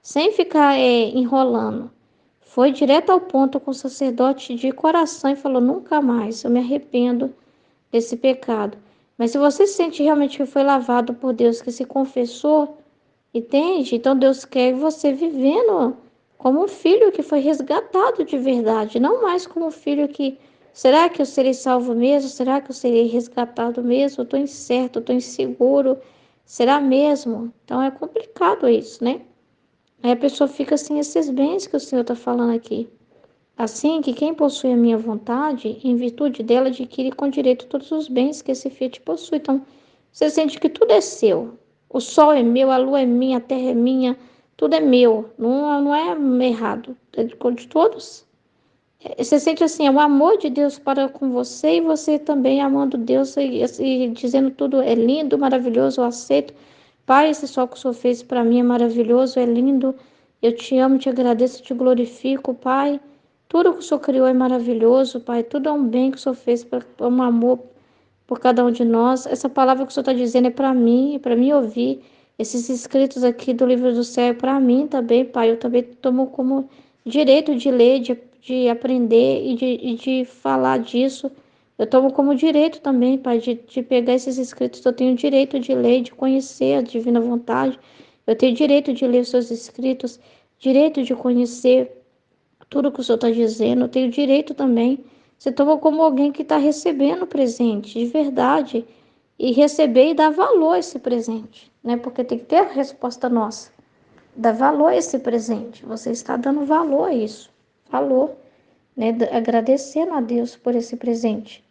sem ficar enrolando. Foi direto ao ponto com o sacerdote de coração e falou: nunca mais, eu me arrependo desse pecado. Mas se você sente realmente que foi lavado por Deus, que se confessou, entende? Então Deus quer você vivendo como um filho que foi resgatado de verdade, não mais como um filho que, será que eu serei salvo mesmo? Será que eu serei resgatado mesmo? Eu estou incerto, eu estou inseguro. Será mesmo? Então é complicado isso, né? Aí a pessoa fica sem esses bens que o Senhor está falando aqui. Assim que quem possui a minha vontade, em virtude dela, adquire com direito todos os bens que esse Fiat possui. Então, você sente que tudo é seu. O sol é meu, a lua é minha, a terra é minha, tudo é meu. Não é errado. É de todos. Você sente assim, é o amor de Deus para com você e você também amando Deus e dizendo tudo é lindo, maravilhoso, eu aceito. Pai, esse sol que o Senhor fez para mim é maravilhoso, é lindo. Eu te amo, te agradeço, te glorifico, Pai. Tudo que o Senhor criou é maravilhoso, Pai. Tudo é um bem que o Senhor fez, é um amor por cada um de nós. Essa palavra que o Senhor está dizendo é para mim ouvir. Esses escritos aqui do livro do céu é para mim também, Pai. Eu também tomo como direito de ler, de aprender e de falar disso. Eu tomo como direito também, Pai, de pegar esses escritos. Eu tenho direito de ler, de conhecer a divina vontade. Eu tenho direito de ler os seus escritos, direito de conhecer tudo que o Senhor está dizendo. Eu tenho direito também. Você toma como alguém que está recebendo o presente, de verdade. E receber e dar valor a esse presente, né? Porque tem que ter a resposta nossa. Dar valor a esse presente. Você está dando valor a isso. Valor, né? Agradecendo a Deus por esse presente.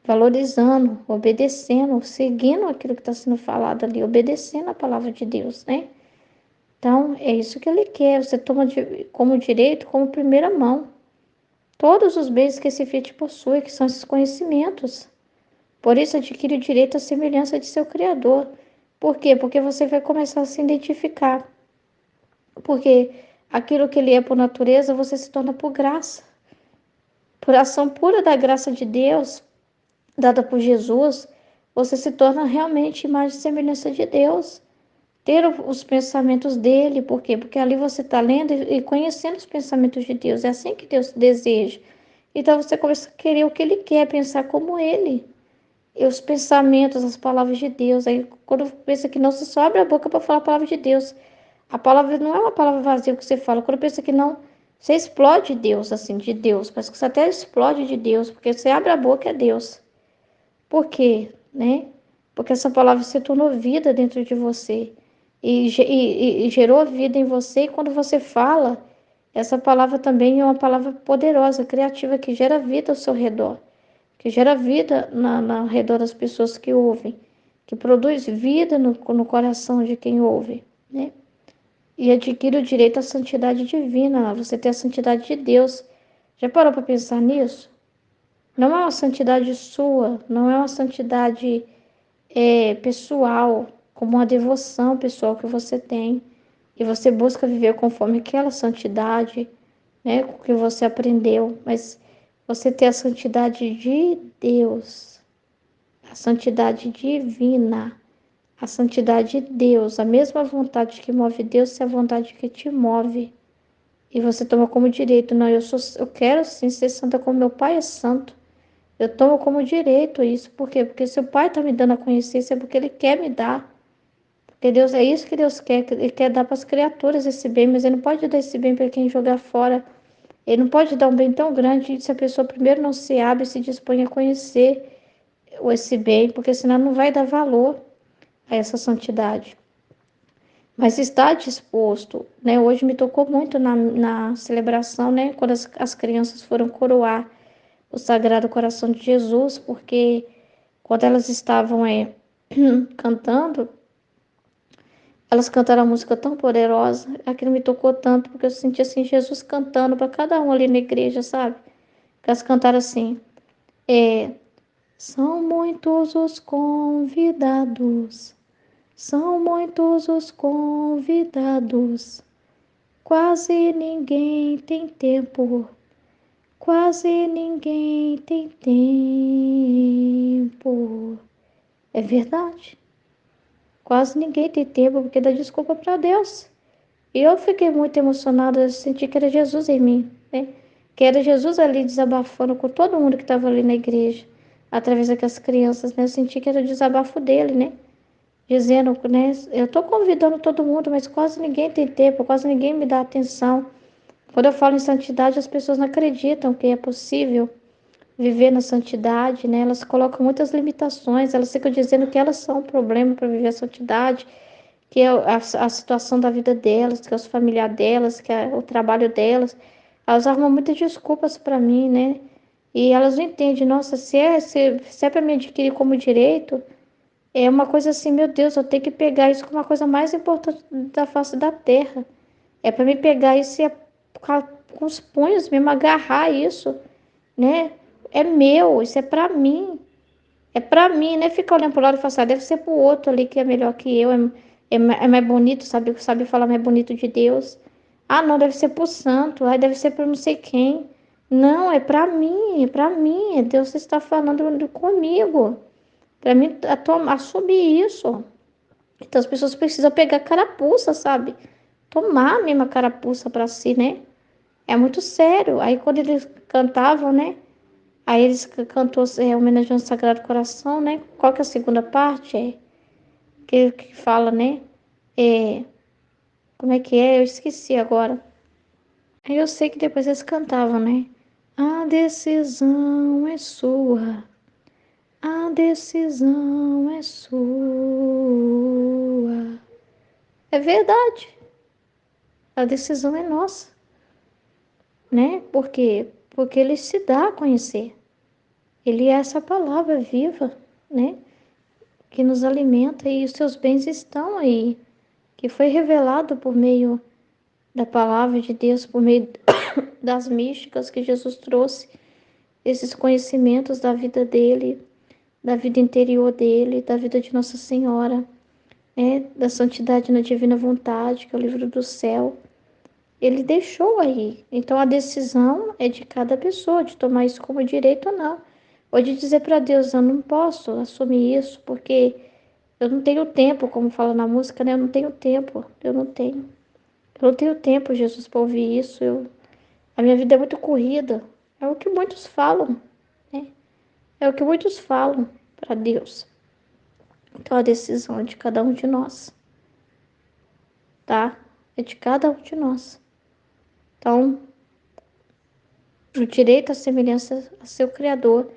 Valorizando, obedecendo, seguindo aquilo que está sendo falado ali, obedecendo a palavra de Deus, né? Então, é isso que ele quer. Você toma como direito, como primeira mão, todos os bens que esse Fiat possui, que são esses conhecimentos. Por isso, adquire o direito à semelhança de seu Criador. Por quê? Porque você vai começar a se identificar. Porque aquilo que ele é por natureza, você se torna por graça. Por ação pura da graça de Deus, dada por Jesus, você se torna realmente imagem e semelhança de Deus. Ter os pensamentos dele, por quê? Porque ali você está lendo e conhecendo os pensamentos de Deus. É assim que Deus deseja. Então você começa a querer o que ele quer, pensar como ele. E os pensamentos, as palavras de Deus. Aí quando pensa que não, você só abre a boca para falar a palavra de Deus. A palavra não é uma palavra vazia que você fala. Quando pensa que não, você explode Deus, assim, de Deus. Parece que você até explode de Deus, porque você abre a boca é Deus. Por quê? Né? Porque essa palavra se tornou vida dentro de você. E gerou vida em você. E quando você fala, essa palavra também é uma palavra poderosa, criativa, que gera vida ao seu redor. Que gera vida ao redor das pessoas que ouvem. Que produz vida no coração de quem ouve. Né? E adquire o direito à santidade divina. Você tem a santidade de Deus. Já parou para pensar nisso? Não é uma santidade sua, não é uma santidade pessoal, como uma devoção pessoal que você tem. E você busca viver conforme aquela santidade, né, com que você aprendeu. Mas você tem a santidade de Deus, a santidade divina, a santidade de Deus, a mesma vontade que move Deus é a vontade que te move. E você toma como direito, não, eu quero sim ser santa como meu Pai é santo. Eu tomo como direito isso. Por quê? Porque se o Pai está me dando a conhecer, é porque Ele quer me dar. Porque Deus é isso que Deus quer. Ele quer dar para as criaturas esse bem, mas Ele não pode dar esse bem para quem jogar fora. Ele não pode dar um bem tão grande se a pessoa primeiro não se abre e se dispõe a conhecer esse bem, porque senão não vai dar valor a essa santidade. Mas está disposto, né? Hoje me tocou muito na celebração, né? Quando as crianças foram coroar o Sagrado Coração de Jesus, porque quando elas estavam cantando, elas cantaram uma música tão poderosa, aquilo me tocou tanto, porque eu senti assim, Jesus cantando para cada um ali na igreja, sabe? Que elas cantaram assim, é, são muitos os convidados, são muitos os convidados, Quase ninguém tem tempo, quase ninguém tem tempo. É verdade. Quase ninguém tem tempo porque dá desculpa para Deus. E eu fiquei muito emocionada, eu senti que era Jesus em mim, né? Que era Jesus ali desabafando com todo mundo que estava ali na igreja, através daquelas crianças, né? Eu senti que era o desabafo dele, né? Dizendo, né? Eu estou convidando todo mundo, mas quase ninguém tem tempo, quase ninguém me dá atenção. Quando eu falo em santidade, as pessoas não acreditam que é possível viver na santidade, né? Elas colocam muitas limitações, elas ficam dizendo que elas são um problema para viver a santidade, que é a situação da vida delas, que é os familiares delas, que é o trabalho delas. Elas arrumam muitas desculpas para mim, né? E elas não entendem, nossa, se é para me adquirir como direito, é uma coisa assim, meu Deus, eu tenho que pegar isso como uma coisa mais importante da face da terra. É para me pegar isso e com os punhos mesmo, agarrar isso, né? É meu, isso é para mim. É para mim, né? Ficar olhando pro lado e falar assim, deve ser pro outro ali que é melhor que eu, é mais bonito, sabe falar mais bonito de Deus. Ah, não, deve ser pro santo, aí deve ser para não sei quem. Não, é para mim, é para mim. Deus está falando comigo. Para mim assumir isso. Então as pessoas precisam pegar carapuça, sabe? Tomar a mesma carapuça para si, né? É muito sério. Aí quando eles cantavam, né? Aí eles cantou homenageando ao Sagrado Coração, né? Qual que é a segunda parte? Que fala, né? É, como é que é? Eu esqueci agora. Aí eu sei que depois eles cantavam, né? A decisão é sua, a decisão é sua. É verdade, a decisão é nossa, né? Por quê? Porque ele se dá a conhecer. Ele é essa palavra viva, né? Que nos alimenta e os seus bens estão aí, que foi revelado por meio da palavra de Deus, por meio das místicas que Jesus trouxe, esses conhecimentos da vida dele, da vida interior dele, da vida de Nossa Senhora, né? Da santidade na divina vontade, que é o livro do céu. Ele deixou aí. Então a decisão é de cada pessoa, de tomar isso como direito ou não. Ou de dizer para Deus, eu não posso assumir isso, porque eu não tenho tempo, como fala na música, né? Eu não tenho tempo, eu não tenho. Eu não tenho tempo, Jesus, para ouvir isso. A minha vida é muito corrida. É o que muitos falam, né? É o que muitos falam para Deus. Então a decisão é de cada um de nós, tá? É de cada um de nós. Então, o direito à semelhança a seu Criador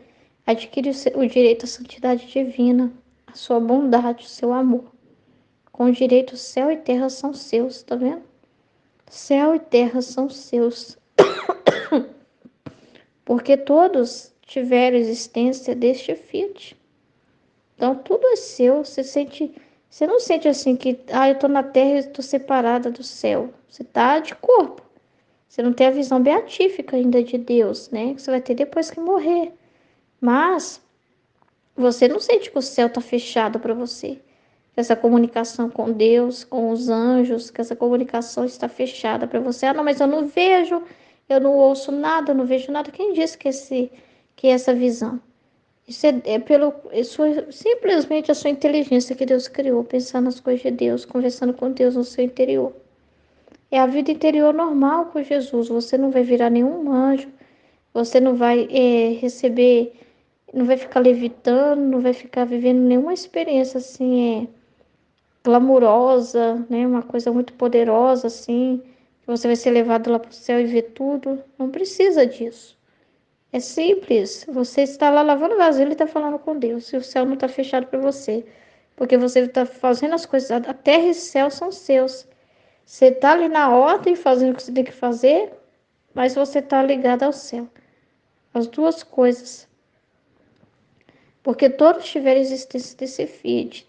adquire o direito à santidade divina, a sua bondade, o seu amor. Com o direito, céu e terra são seus, tá vendo? Céu e terra são seus, porque todos tiveram existência deste Fiat. Então tudo é seu, você não sente assim que, eu tô na terra e estou separada do céu. Você tá de corpo. Você não tem a visão beatífica ainda de Deus, né? Que você vai ter depois que morrer. Mas você não sente que o céu tá fechado para você. Que essa comunicação com Deus, com os anjos, que essa comunicação está fechada para você. Ah, não, mas eu não vejo, eu não ouço nada, eu não vejo nada. Quem disse que é essa visão? Isso é simplesmente a sua inteligência que Deus criou, pensar nas coisas de Deus, conversando com Deus no seu interior. É a vida interior normal com Jesus. Você não vai virar nenhum anjo, você não vai receber, não vai ficar levitando, não vai ficar vivendo nenhuma experiência assim, glamurosa, né? Uma coisa muito poderosa assim, que você vai ser levado lá para o céu e ver tudo. Não precisa disso. É simples. Você está lá lavando vasilha e está falando com Deus. E o céu não está fechado para você. Porque você está fazendo as coisas. A terra e o céu são seus. Você está ali na ordem, fazendo o que você tem que fazer, mas você está ligado ao céu. As duas coisas. Porque todos tiveram existência desse Fiat.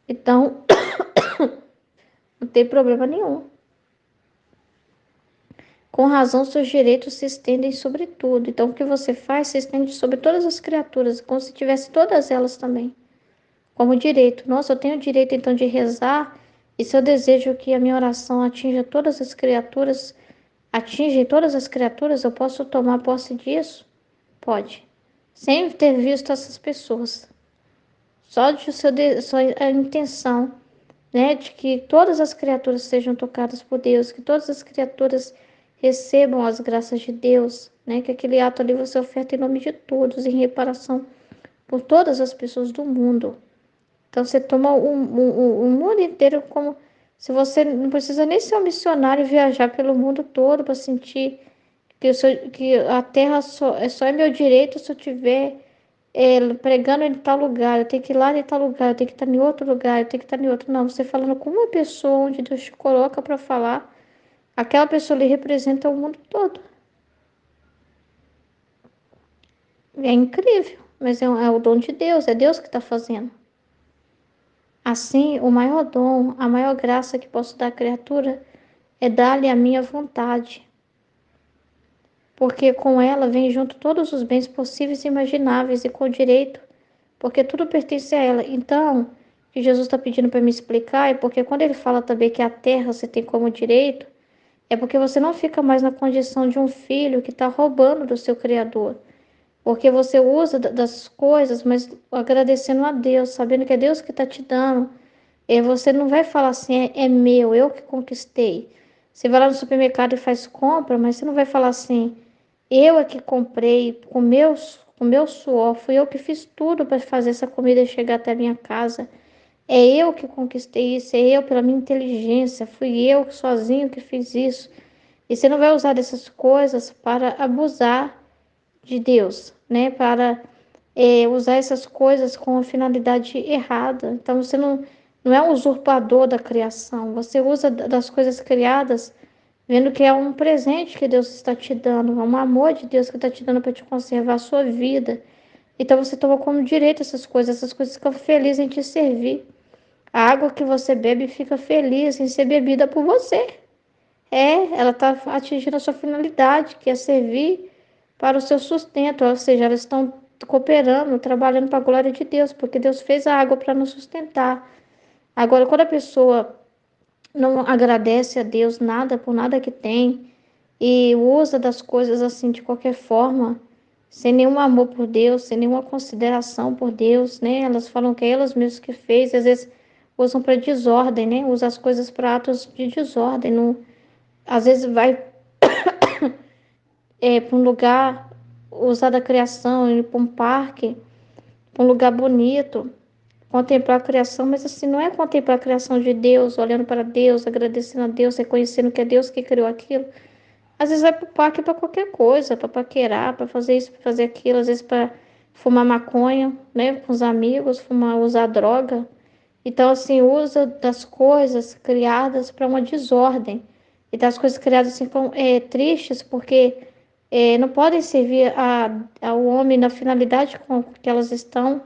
Então, não tem problema nenhum. Com razão, seus direitos se estendem sobre tudo. Então, o que você faz se estende sobre todas as criaturas, como se tivesse todas elas também, como direito. Nossa, eu tenho o direito, então, de rezar E se eu desejo que a minha oração atinja todas as criaturas, eu posso tomar posse disso? Pode. Sem ter visto essas pessoas. Só a intenção, né, de que todas as criaturas sejam tocadas por Deus, que todas as criaturas recebam as graças de Deus, né, que aquele ato ali você oferta em nome de todos, em reparação por todas as pessoas do mundo. Então você toma o mundo inteiro como se você não precisa nem ser um missionário e viajar pelo mundo todo para sentir que a terra só é meu direito se eu tiver pregando em tal lugar, eu tenho que ir lá em tal lugar, eu tenho que estar em outro lugar, eu tenho que estar em outro. Não, você falando com uma pessoa onde Deus te coloca para falar, aquela pessoa ali representa o mundo todo. É incrível, mas é o dom de Deus, é Deus que está fazendo. Assim, o maior dom, a maior graça que posso dar à criatura é dar-lhe a minha vontade, porque com ela vem junto todos os bens possíveis e imagináveis e com direito, porque tudo pertence a ela. Então, o que Jesus está pedindo para me explicar é porque quando ele fala também que a terra você tem como direito, é porque você não fica mais na condição de um filho que está roubando do seu Criador. Porque você usa das coisas, mas agradecendo a Deus, sabendo que é Deus que está te dando. E você não vai falar assim, é meu, eu que conquistei. Você vai lá no supermercado e faz compra, mas você não vai falar assim, eu é que comprei com meu suor, fui eu que fiz tudo para fazer essa comida chegar até a minha casa. É eu que conquistei isso, é eu pela minha inteligência, fui eu sozinho que fiz isso. E você não vai usar dessas coisas para abusar de Deus, né? Para usar essas coisas com a finalidade errada. Então você não é um usurpador da criação. Você usa das coisas criadas, vendo que é um presente que Deus está te dando, é um amor de Deus que está te dando para te conservar a sua vida. Então você toma como direito essas coisas ficam felizes em te servir. A água que você bebe fica feliz em ser bebida por você. Ela está atingindo a sua finalidade, que é servir para o seu sustento, ou seja, elas estão cooperando, trabalhando para a glória de Deus, porque Deus fez a água para nos sustentar. Agora, quando a pessoa não agradece a Deus nada por nada que tem e usa das coisas assim de qualquer forma, sem nenhum amor por Deus, sem nenhuma consideração por Deus, né? Elas falam que é elas mesmas que fez, às vezes usam para desordem, né? Usa as coisas para atos de desordem, não, às vezes vai para um lugar usar da criação, ir para um parque, para um lugar bonito, contemplar a criação, mas assim, não é contemplar a criação de Deus, olhando para Deus, agradecendo a Deus, reconhecendo que é Deus que criou aquilo. Às vezes vai para o parque para qualquer coisa, para paquerar, para fazer isso, para fazer aquilo, às vezes para fumar maconha, né, com os amigos, usar droga. Então, assim, usa das coisas criadas para uma desordem. E das coisas criadas assim, tristes, porque não podem servir ao homem na finalidade com que elas estão,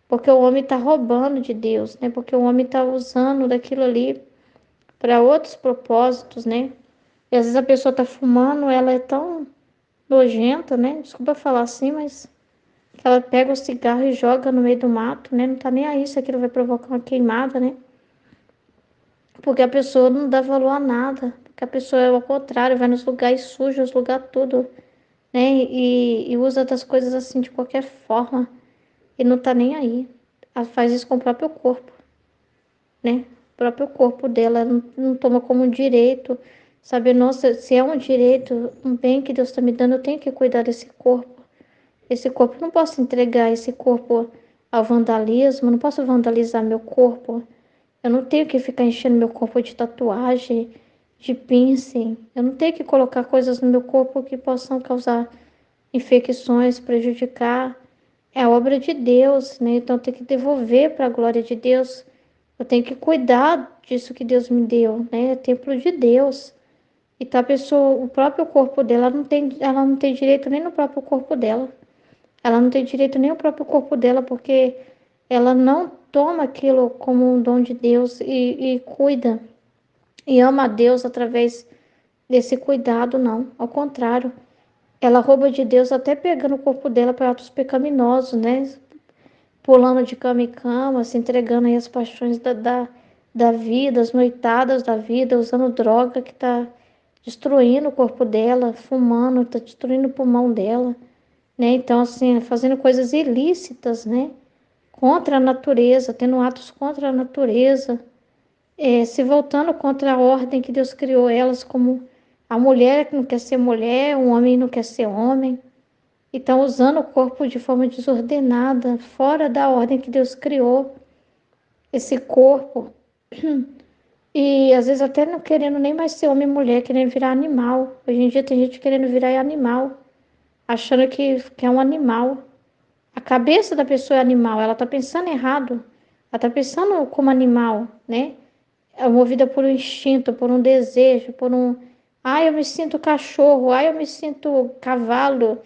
porque o homem está roubando de Deus, né? Porque o homem está usando daquilo ali para outros propósitos, né? E às vezes a pessoa está fumando, ela é tão nojenta, né? Desculpa falar assim, mas que ela pega o cigarro e joga no meio do mato, né? Não tá nem aí se aquilo vai provocar uma queimada, né? Porque a pessoa não dá valor a nada. Porque a pessoa, ao contrário, vai nos lugares sujos, os lugares tudo, né? E usa das coisas assim de qualquer forma. E não tá nem aí. Ela faz isso com o próprio corpo, né? O próprio corpo dela, ela não toma como um direito. Sabe, nossa, se é um direito, um bem que Deus está me dando, eu tenho que cuidar desse corpo. Esse corpo, eu não posso entregar esse corpo ao vandalismo, eu não posso vandalizar meu corpo. Eu não tenho que ficar enchendo meu corpo de tatuagem, de piercing. Eu não tenho que colocar coisas no meu corpo que possam causar infecções, prejudicar. É a obra de Deus, né? Então eu tenho que devolver para a glória de Deus. Eu tenho que cuidar disso que Deus me deu, né? É templo de Deus. Então a pessoa, o próprio corpo dela, ela não tem direito nem no próprio corpo dela. Ela não tem direito nem ao próprio corpo dela, porque ela não toma aquilo como um dom de Deus e cuida e ama a Deus através desse cuidado, não. Ao contrário, ela rouba de Deus até pegando o corpo dela para atos pecaminosos, né? Pulando de cama em cama, se entregando aí às paixões da vida, as noitadas da vida, usando droga que está destruindo o corpo dela, fumando, está destruindo o pulmão dela, né? Então, assim, fazendo coisas ilícitas, né? Contra a natureza, tendo atos contra a natureza, se voltando contra a ordem que Deus criou elas, como a mulher que não quer ser mulher, o homem não quer ser homem. Então, usando o corpo de forma desordenada, fora da ordem que Deus criou esse corpo. E às vezes até não querendo nem mais ser homem e mulher, querendo virar animal. Hoje em dia tem gente querendo virar animal, achando que é um animal. A cabeça da pessoa é animal, ela tá pensando errado. Ela tá pensando como animal, né? É movida por um instinto, por um desejo, por um. Ah, eu me sinto cachorro, ah, eu me sinto cavalo,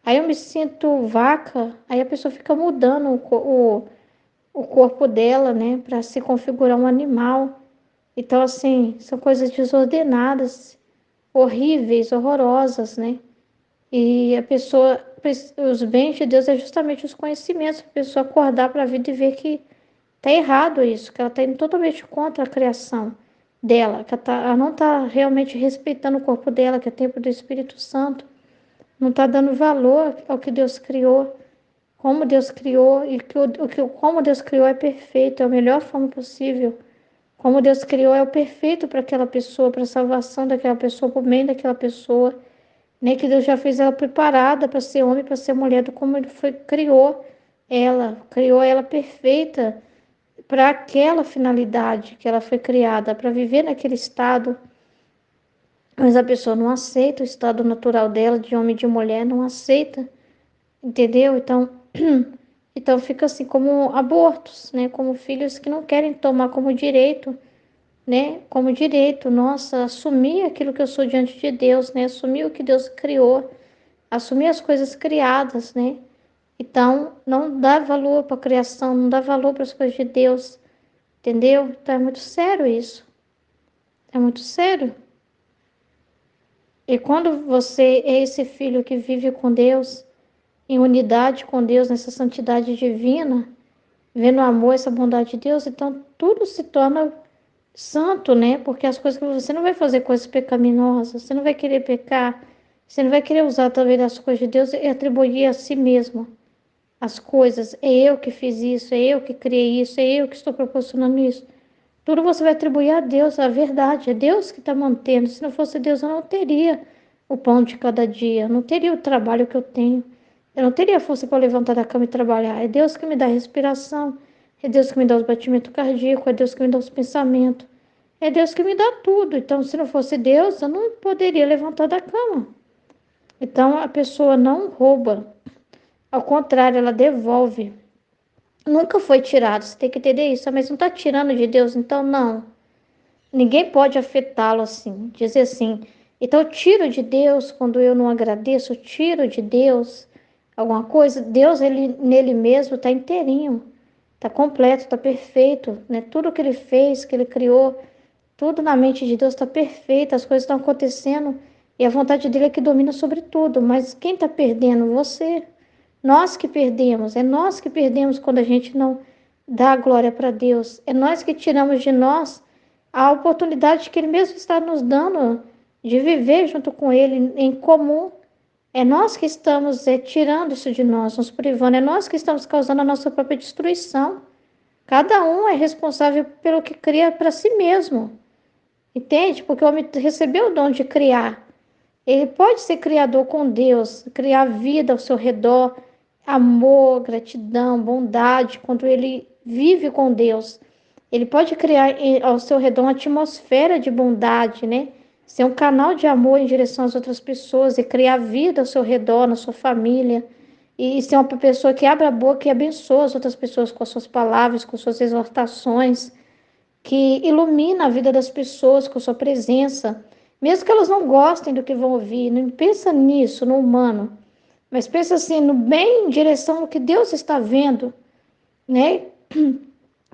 aí eu me sinto vaca. Aí a pessoa fica mudando o corpo dela, né, para se configurar um animal. Então, assim, são coisas desordenadas, horríveis, horrorosas, né? E a pessoa, os bens de Deus é justamente os conhecimentos, a pessoa acordar para a vida e ver que tá errado isso, que ela está indo totalmente contra a criação dela, que ela não está realmente respeitando o corpo dela, que é templo do Espírito Santo, não está dando valor ao que Deus criou, como Deus criou, e como Deus criou é perfeito, é a melhor forma possível. Como Deus criou é o perfeito para aquela pessoa, para a salvação daquela pessoa, para o bem daquela pessoa. Nem que Deus já fez ela preparada para ser homem, para ser mulher, do como Ele criou ela perfeita para aquela finalidade que ela foi criada, para viver naquele estado. Mas a pessoa não aceita o estado natural dela, de homem e de mulher, não aceita, entendeu? Então, então fica assim como abortos, né? Como filhos que não querem tomar como direito, né? Como direito, nossa, assumir aquilo que eu sou diante de Deus, né? Assumir o que Deus criou, assumir as coisas criadas, né? Então, não dá valor para a criação, não dá valor para as coisas de Deus, entendeu? Então é muito sério isso. É muito sério. E quando você é esse filho que vive com Deus, em unidade com Deus, nessa santidade divina, vendo o amor, essa bondade de Deus, então tudo se torna santo, né? Porque as coisas que você não vai fazer coisas pecaminosas, você não vai querer pecar, você não vai querer usar também das coisas de Deus e atribuir a si mesmo as coisas. É eu que fiz isso, é eu que criei isso, é eu que estou proporcionando isso. Tudo você vai atribuir a Deus, a verdade. É Deus que está mantendo. Se não fosse Deus, eu não teria o pão de cada dia, eu não teria o trabalho que eu tenho. Eu não teria força para levantar da cama e trabalhar. É Deus que me dá respiração. É Deus que me dá os batimentos cardíacos. É Deus que me dá os pensamentos. É Deus que me dá tudo. Então, se não fosse Deus, eu não poderia levantar da cama. Então, a pessoa não rouba. Ao contrário, ela devolve. Nunca foi tirado. Você tem que entender isso. Mas não está tirando de Deus, então não. Ninguém pode afetá-lo assim, dizer assim. Então, eu tiro de Deus quando eu não agradeço, eu tiro de Deus alguma coisa. Deus, ele nele mesmo está inteirinho, está completo, está perfeito, né? Tudo que ele fez, que ele criou, tudo na mente de Deus está perfeito, as coisas estão acontecendo e a vontade dele é que domina sobre tudo. Mas quem está perdendo? Você. Nós que perdemos, é nós que perdemos quando a gente não dá a glória para Deus. É nós que tiramos de nós a oportunidade que Ele mesmo está nos dando de viver junto com Ele em comum. É nós que estamos tirando isso de nós, nos privando. É nós que estamos causando a nossa própria destruição. Cada um é responsável pelo que cria para si mesmo. Entende? Porque o homem recebeu o dom de criar. Ele pode ser criador com Deus, criar vida ao seu redor, amor, gratidão, bondade, quando ele vive com Deus. Ele pode criar ao seu redor uma atmosfera de bondade, né? Ser um canal de amor em direção às outras pessoas e criar vida ao seu redor, na sua família. E ser uma pessoa que abre a boca e abençoa as outras pessoas com as suas palavras, com suas exortações, que ilumina a vida das pessoas com sua presença, mesmo que elas não gostem do que vão ouvir. Não pensa nisso, no humano, mas pensa assim, no bem em direção ao que Deus está vendo, né?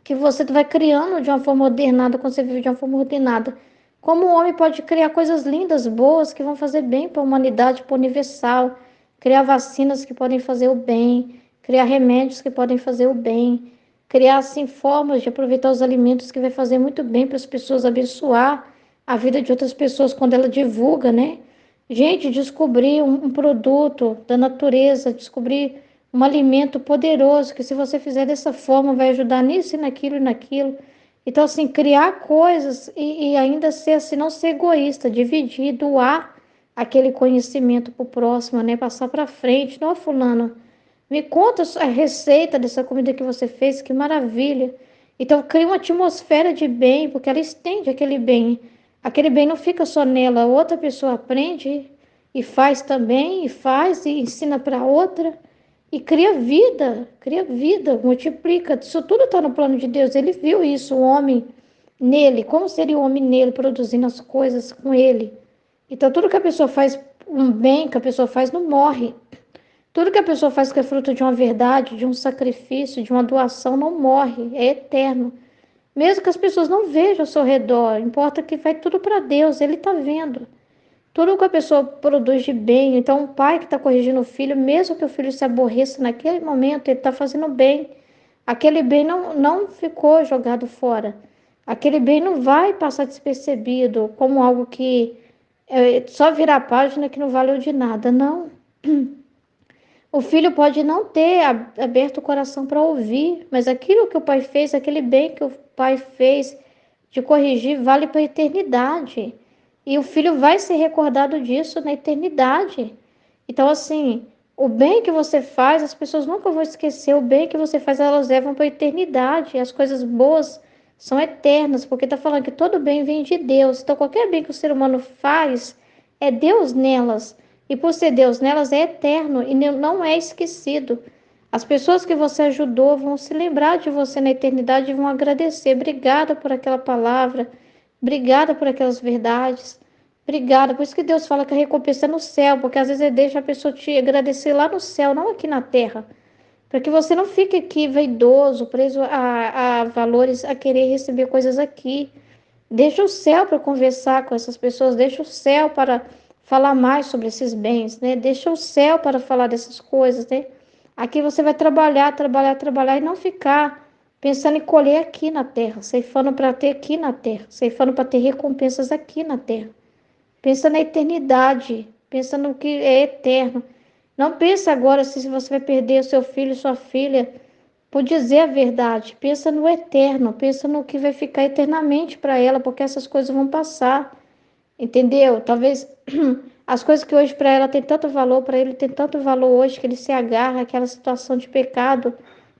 Que você vai criando de uma forma ordenada, quando você vive de uma forma ordenada. Como o homem pode criar coisas lindas, boas, que vão fazer bem para a humanidade, para o universal, criar vacinas que podem fazer o bem, criar remédios que podem fazer o bem, criar assim formas de aproveitar os alimentos que vai fazer muito bem para as pessoas, abençoar a vida de outras pessoas quando ela divulga, né? Gente, descobrir um produto da natureza, descobrir um alimento poderoso que se você fizer dessa forma vai ajudar nisso e naquilo e naquilo. Então, assim, criar coisas e ainda ser assim, não ser egoísta, dividir, doar aquele conhecimento para o próximo, né? Passar para frente. Não, fulano, me conta a receita dessa comida que você fez, que maravilha. Então, cria uma atmosfera de bem, porque ela estende aquele bem. Aquele bem não fica só nela, outra pessoa aprende e faz também, e faz e ensina para outra. E cria vida, multiplica. Isso tudo está no plano de Deus. Ele viu isso, o homem nele. Como seria o homem nele, produzindo as coisas com ele? Então, tudo que a pessoa faz, um bem que a pessoa faz, não morre. Tudo que a pessoa faz que é fruto de uma verdade, de um sacrifício, de uma doação, não morre, é eterno. Mesmo que as pessoas não vejam ao seu redor, importa que vai tudo para Deus, Ele está vendo. Tudo que a pessoa produz de bem, então um pai que está corrigindo o filho, mesmo que o filho se aborreça naquele momento, ele está fazendo bem. Aquele bem não ficou jogado fora. Aquele bem não vai passar despercebido como algo que só virar a página que não valeu de nada, não. O filho pode não ter aberto o coração para ouvir, mas aquilo que o pai fez, aquele bem que o pai fez de corrigir, vale para a eternidade. E o filho vai ser recordado disso na eternidade. Então, assim, o bem que você faz, as pessoas nunca vão esquecer. O bem que você faz, elas levam para a eternidade. As coisas boas são eternas, porque está falando que todo bem vem de Deus. Então, qualquer bem que o ser humano faz, é Deus nelas. E por ser Deus nelas, é eterno e não é esquecido. As pessoas que você ajudou vão se lembrar de você na eternidade e vão agradecer. Obrigada por aquela palavra. Obrigada por aquelas verdades. Obrigada. Por isso que Deus fala que a recompensa é no céu, porque às vezes Ele deixa a pessoa te agradecer lá no céu, não aqui na terra. Para que você não fique aqui vaidoso, preso a valores, a querer receber coisas aqui. Deixa o céu para conversar com essas pessoas, deixa o céu para falar mais sobre esses bens, né? Deixa o céu para falar dessas coisas, né? Aqui você vai trabalhar, trabalhar, trabalhar e não ficar pensando em colher aqui na terra, ceifando para ter aqui na terra, ceifando para ter recompensas aqui na terra. Pensa na eternidade, pensa no que é eterno. Não pensa agora se você vai perder o seu filho, sua filha, por dizer a verdade. Pensa no eterno, pensa no que vai ficar eternamente para ela, porque essas coisas vão passar, entendeu? Talvez as coisas que hoje para ela tem tanto valor, para ele tem tanto valor hoje, que ele se agarra àquela situação de pecado,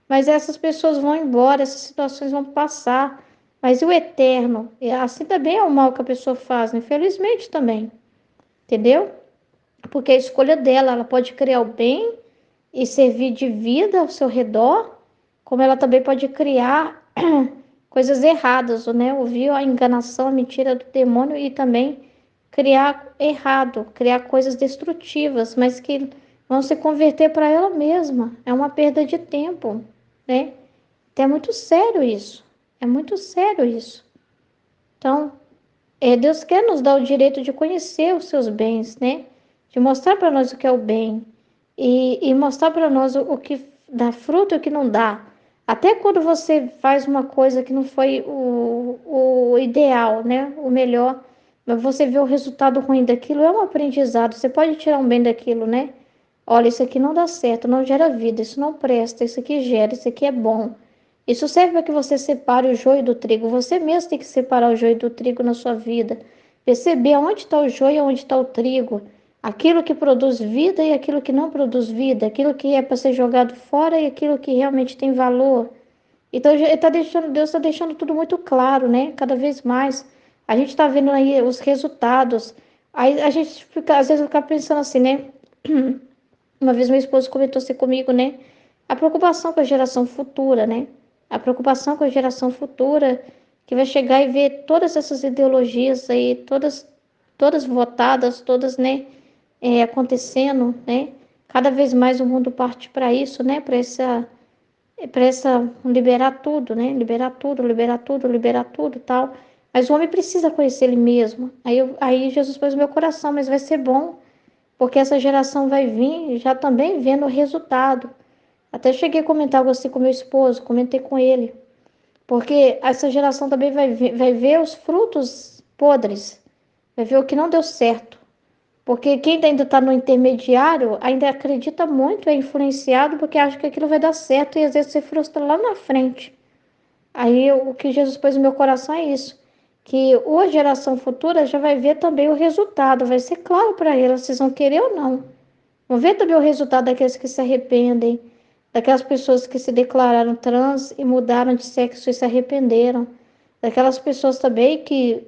mas essas pessoas vão embora, essas situações vão passar. Mas e o eterno? E assim também é o mal que a pessoa faz, infelizmente também, entendeu? Porque a escolha dela, ela pode criar o bem e servir de vida ao seu redor, como ela também pode criar coisas erradas, né? Ouvir a enganação, a mentira do demônio e também criar errado, criar coisas destrutivas, mas que vão se converter para ela mesma. É uma perda de tempo, né? Então, é muito sério isso. É muito sério isso. Então, Deus quer nos dar o direito de conhecer os seus bens, né? De mostrar para nós o que é o bem e mostrar para nós o que dá fruto e o que não dá. Até quando você faz uma coisa que não foi o ideal, né? O melhor, mas você vê o resultado ruim daquilo, é um aprendizado. Você pode tirar um bem daquilo, né? Olha, isso aqui não dá certo, não gera vida, isso não presta, isso aqui gera, isso aqui é bom. Isso serve para que você separe o joio do trigo. Você mesmo tem que separar o joio do trigo na sua vida. Perceber onde está o joio e onde está o trigo. Aquilo que produz vida e aquilo que não produz vida. Aquilo que é para ser jogado fora e aquilo que realmente tem valor. Então, Deus está deixando tudo muito claro, né? Cada vez mais. A gente está vendo aí os resultados. Aí a gente fica, às vezes, fica pensando assim, né? Uma vez meu esposo comentou assim comigo, né? A preocupação com a geração futura, né? A preocupação com a geração futura que vai chegar e ver todas essas ideologias aí, todas votadas, todas, né, acontecendo, né? Cada vez mais o mundo parte para isso, né? Para essa liberar tudo, né? Liberar tudo, liberar tudo, liberar tudo, tal. Mas o homem precisa conhecer ele mesmo. Aí Jesus pôs no meu coração, mas vai ser bom porque essa geração vai vir já também vendo o resultado. Até cheguei a comentar algo assim com meu esposo, comentei com ele. Porque essa geração também vai ver os frutos podres, vai ver o que não deu certo. Porque quem ainda está no intermediário ainda acredita muito, é influenciado porque acha que aquilo vai dar certo e às vezes se frustra lá na frente. Aí o que Jesus pôs no meu coração é isso, que a geração futura já vai ver também o resultado, vai ser claro para eles, vocês vão querer ou não. Vão ver também o resultado daqueles que se arrependem, daquelas pessoas que se declararam trans e mudaram de sexo e se arrependeram, daquelas pessoas também que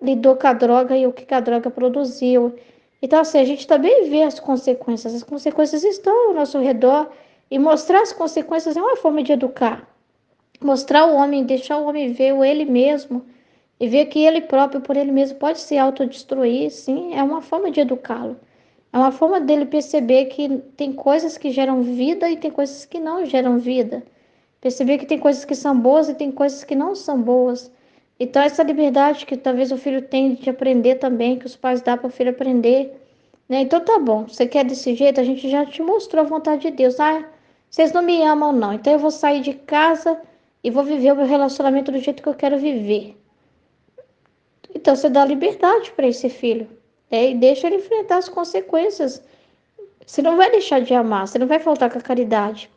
lidou com a droga e o que a droga produziu. Então, assim, a gente também vê as consequências estão ao nosso redor, e mostrar as consequências é uma forma de educar. Mostrar o homem, deixar o homem ver o ele mesmo, e ver que ele próprio, por ele mesmo, pode se autodestruir, sim, é uma forma de educá-lo. É uma forma dele perceber que tem coisas que geram vida e tem coisas que não geram vida. Perceber que tem coisas que são boas e tem coisas que não são boas. Então, essa liberdade que talvez o filho tenha de aprender também, que os pais dão para o filho aprender, né? Então, tá bom, você quer desse jeito? A gente já te mostrou a vontade de Deus. Ah, vocês não me amam, não. Então, eu vou sair de casa e vou viver o meu relacionamento do jeito que eu quero viver. Então, você dá liberdade para esse filho, né? E deixa ele enfrentar as consequências. Você não vai deixar de amar, você não vai faltar com a caridade.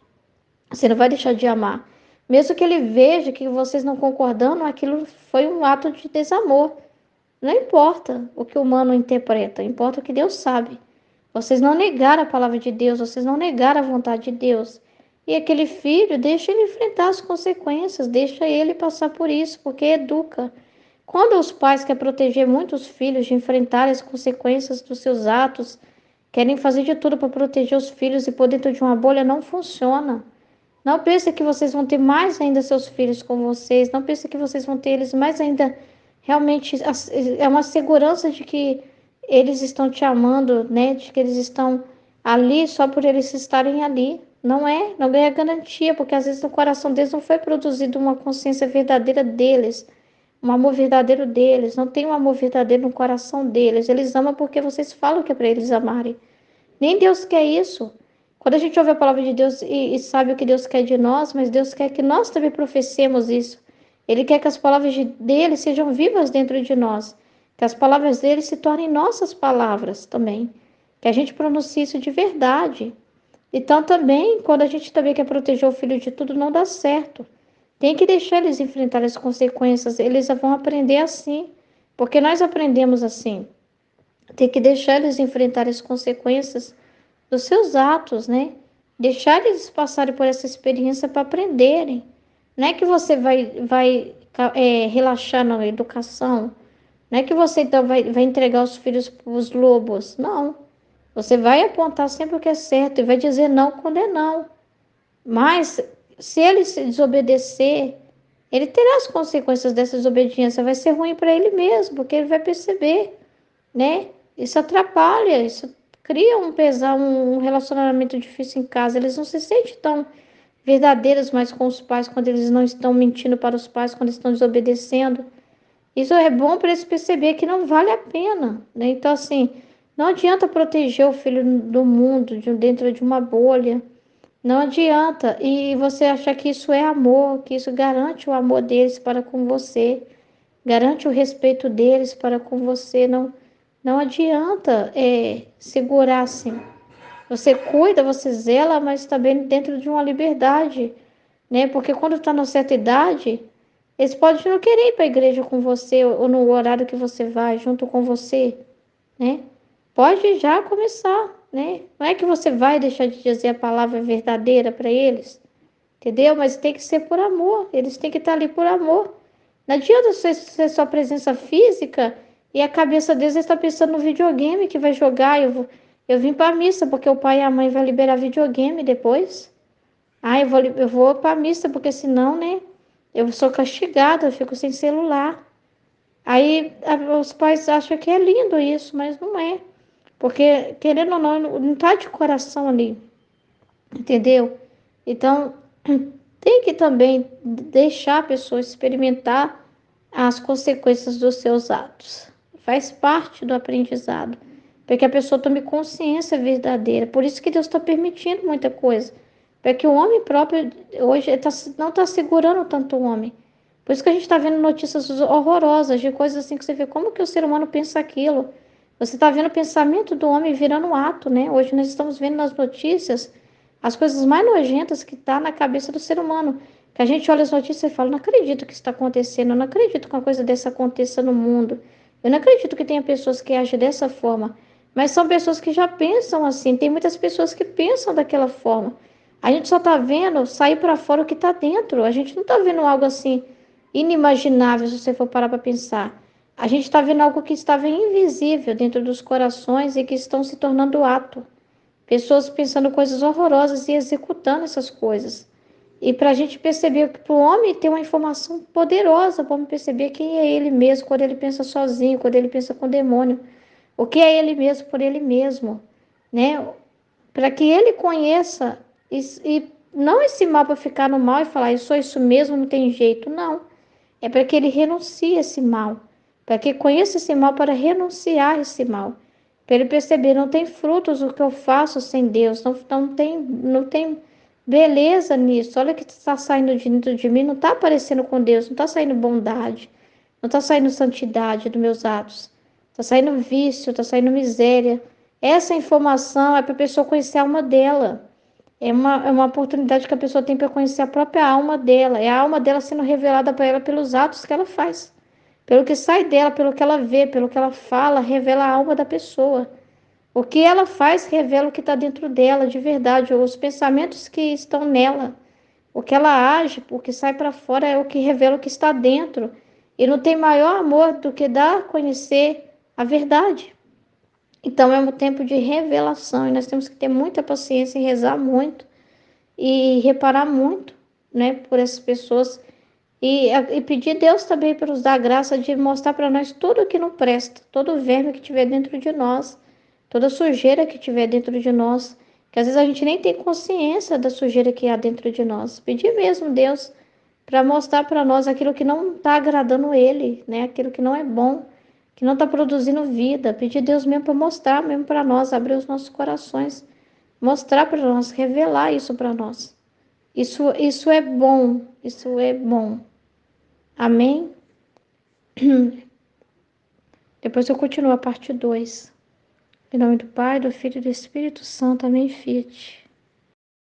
Você não vai deixar de amar. Mesmo que ele veja que vocês não concordando, aquilo foi um ato de desamor. Não importa o que o humano interpreta, importa o que Deus sabe. Vocês não negaram a palavra de Deus, vocês não negaram a vontade de Deus. E aquele filho, deixa ele enfrentar as consequências, deixa ele passar por isso, porque educa. Quando os pais querem proteger muitos filhos de enfrentar as consequências dos seus atos, querem fazer de tudo para proteger os filhos e pôr dentro de uma bolha, não funciona. Não pense que vocês vão ter mais ainda seus filhos com vocês. Não pense que vocês vão ter eles mais ainda. Realmente é uma segurança de que eles estão te amando, né? De que eles estão ali só por eles estarem ali. Não é garantia, porque às vezes no coração deles não foi produzido uma consciência verdadeira deles, um amor verdadeiro deles. Não tem um amor verdadeiro no coração deles. Eles amam porque vocês falam que é para eles amarem. Nem Deus quer isso. Quando a gente ouve a palavra de Deus e sabe o que Deus quer de nós, mas Deus quer que nós também professemos isso. Ele quer que as palavras dele sejam vivas dentro de nós. Que as palavras dele se tornem nossas palavras também. Que a gente pronuncie isso de verdade. Então também, quando a gente também quer proteger o filho de tudo, não dá certo. Tem que deixar eles enfrentar as consequências. Eles vão aprender assim. Porque nós aprendemos assim. Tem que deixar eles enfrentar as consequências dos seus atos, né? Deixar eles passarem por essa experiência para aprenderem. Não é que você vai relaxar na educação. Não é que você então vai entregar os filhos para os lobos. Não. Você vai apontar sempre o que é certo e vai dizer não quando é não. Mas se ele se desobedecer, ele terá as consequências dessa desobediência. Vai ser ruim para ele mesmo, porque ele vai perceber, né? Isso atrapalha, isso cria um relacionamento difícil em casa. Eles não se sentem tão verdadeiros mais com os pais quando eles não estão mentindo para os pais, quando estão desobedecendo. Isso é bom para eles perceber que não vale a pena, né? Então, assim, não adianta proteger o filho do mundo dentro de uma bolha. Não adianta. E você achar que isso é amor, que isso garante o amor deles para com você, garante o respeito deles para com você. Não adianta segurar assim. Você cuida, você zela, mas também dentro de uma liberdade, né? Porque quando está na certa idade, eles podem não querer ir para a igreja com você ou no horário que você vai, junto com você, né? Pode já começar, né? Não é que você vai deixar de dizer a palavra verdadeira para eles, entendeu? Mas tem que ser por amor, eles têm que estar ali por amor. Não adianta você ser só presença física e a cabeça deles está pensando no videogame que vai jogar. Eu vim para a missa porque o pai e a mãe vão liberar videogame depois. Ah, eu vou para a missa porque senão, né? Eu sou castigada, eu fico sem celular. Aí os pais acham que é lindo isso, mas não é. Porque, querendo ou não tá de coração ali, entendeu? Então, tem que também deixar a pessoa experimentar as consequências dos seus atos. Faz parte do aprendizado, para que a pessoa tome consciência verdadeira. Por isso que Deus está permitindo muita coisa. Porque o homem próprio, hoje, não está segurando tanto o homem. Por isso que a gente está vendo notícias horrorosas, de coisas assim que você vê, como que o ser humano pensa aquilo? Você está vendo o pensamento do homem virando um ato, né? Hoje nós estamos vendo nas notícias as coisas mais nojentas que tá na cabeça do ser humano. Que a gente olha as notícias e fala, não acredito que isso está acontecendo, eu não acredito que uma coisa dessa aconteça no mundo. Eu não acredito que tenha pessoas que agem dessa forma. Mas são pessoas que já pensam assim. Tem muitas pessoas que pensam daquela forma. A gente só está vendo sair para fora o que está dentro. A gente não está vendo algo assim inimaginável, se você for parar para pensar. A gente está vendo algo que estava invisível dentro dos corações e que estão se tornando ato. Pessoas pensando coisas horrorosas e executando essas coisas. E para a gente perceber que para o homem ter uma informação poderosa, para o homem perceber quem é ele mesmo quando ele pensa sozinho, quando ele pensa com o demônio. O que é ele mesmo por ele mesmo, né? Para que ele conheça e não esse mal para ficar no mal e falar, eu sou isso mesmo, não tem jeito, não. É para que ele renuncie a esse mal, para que conheça esse mal para renunciar a esse mal. Para ele perceber, não tem frutos o que eu faço sem Deus, não tem beleza nisso. Olha o que está saindo de dentro de mim, não está aparecendo com Deus, não está saindo bondade, não está saindo santidade dos meus atos. Está saindo vício, está saindo miséria. Essa informação é para a pessoa conhecer a alma dela. É uma oportunidade que a pessoa tem para conhecer a própria alma dela. É a alma dela sendo revelada para ela pelos atos que ela faz. Pelo que sai dela, pelo que ela vê, pelo que ela fala, revela a alma da pessoa. O que ela faz revela o que está dentro dela de verdade, os pensamentos que estão nela. O que ela age, o que sai para fora é o que revela o que está dentro. E não tem maior amor do que dar a conhecer a verdade. Então é um tempo de revelação e nós temos que ter muita paciência e rezar muito e reparar muito, né, por essas pessoas e pedir a Deus também para nos dar a graça de mostrar para nós tudo que não presta, todo o verme que tiver dentro de nós, toda sujeira que tiver dentro de nós, que às vezes a gente nem tem consciência da sujeira que há dentro de nós. Pedir mesmo Deus para mostrar para nós aquilo que não está agradando Ele, né? Aquilo que não é bom, que não está produzindo vida. Pedir Deus mesmo para mostrar mesmo para nós, abrir os nossos corações, mostrar para nós, revelar isso para nós. Isso é bom, isso é bom. Amém? Depois eu continuo a parte 2. Em nome do Pai, do Filho e do Espírito Santo. Amém, Fiat.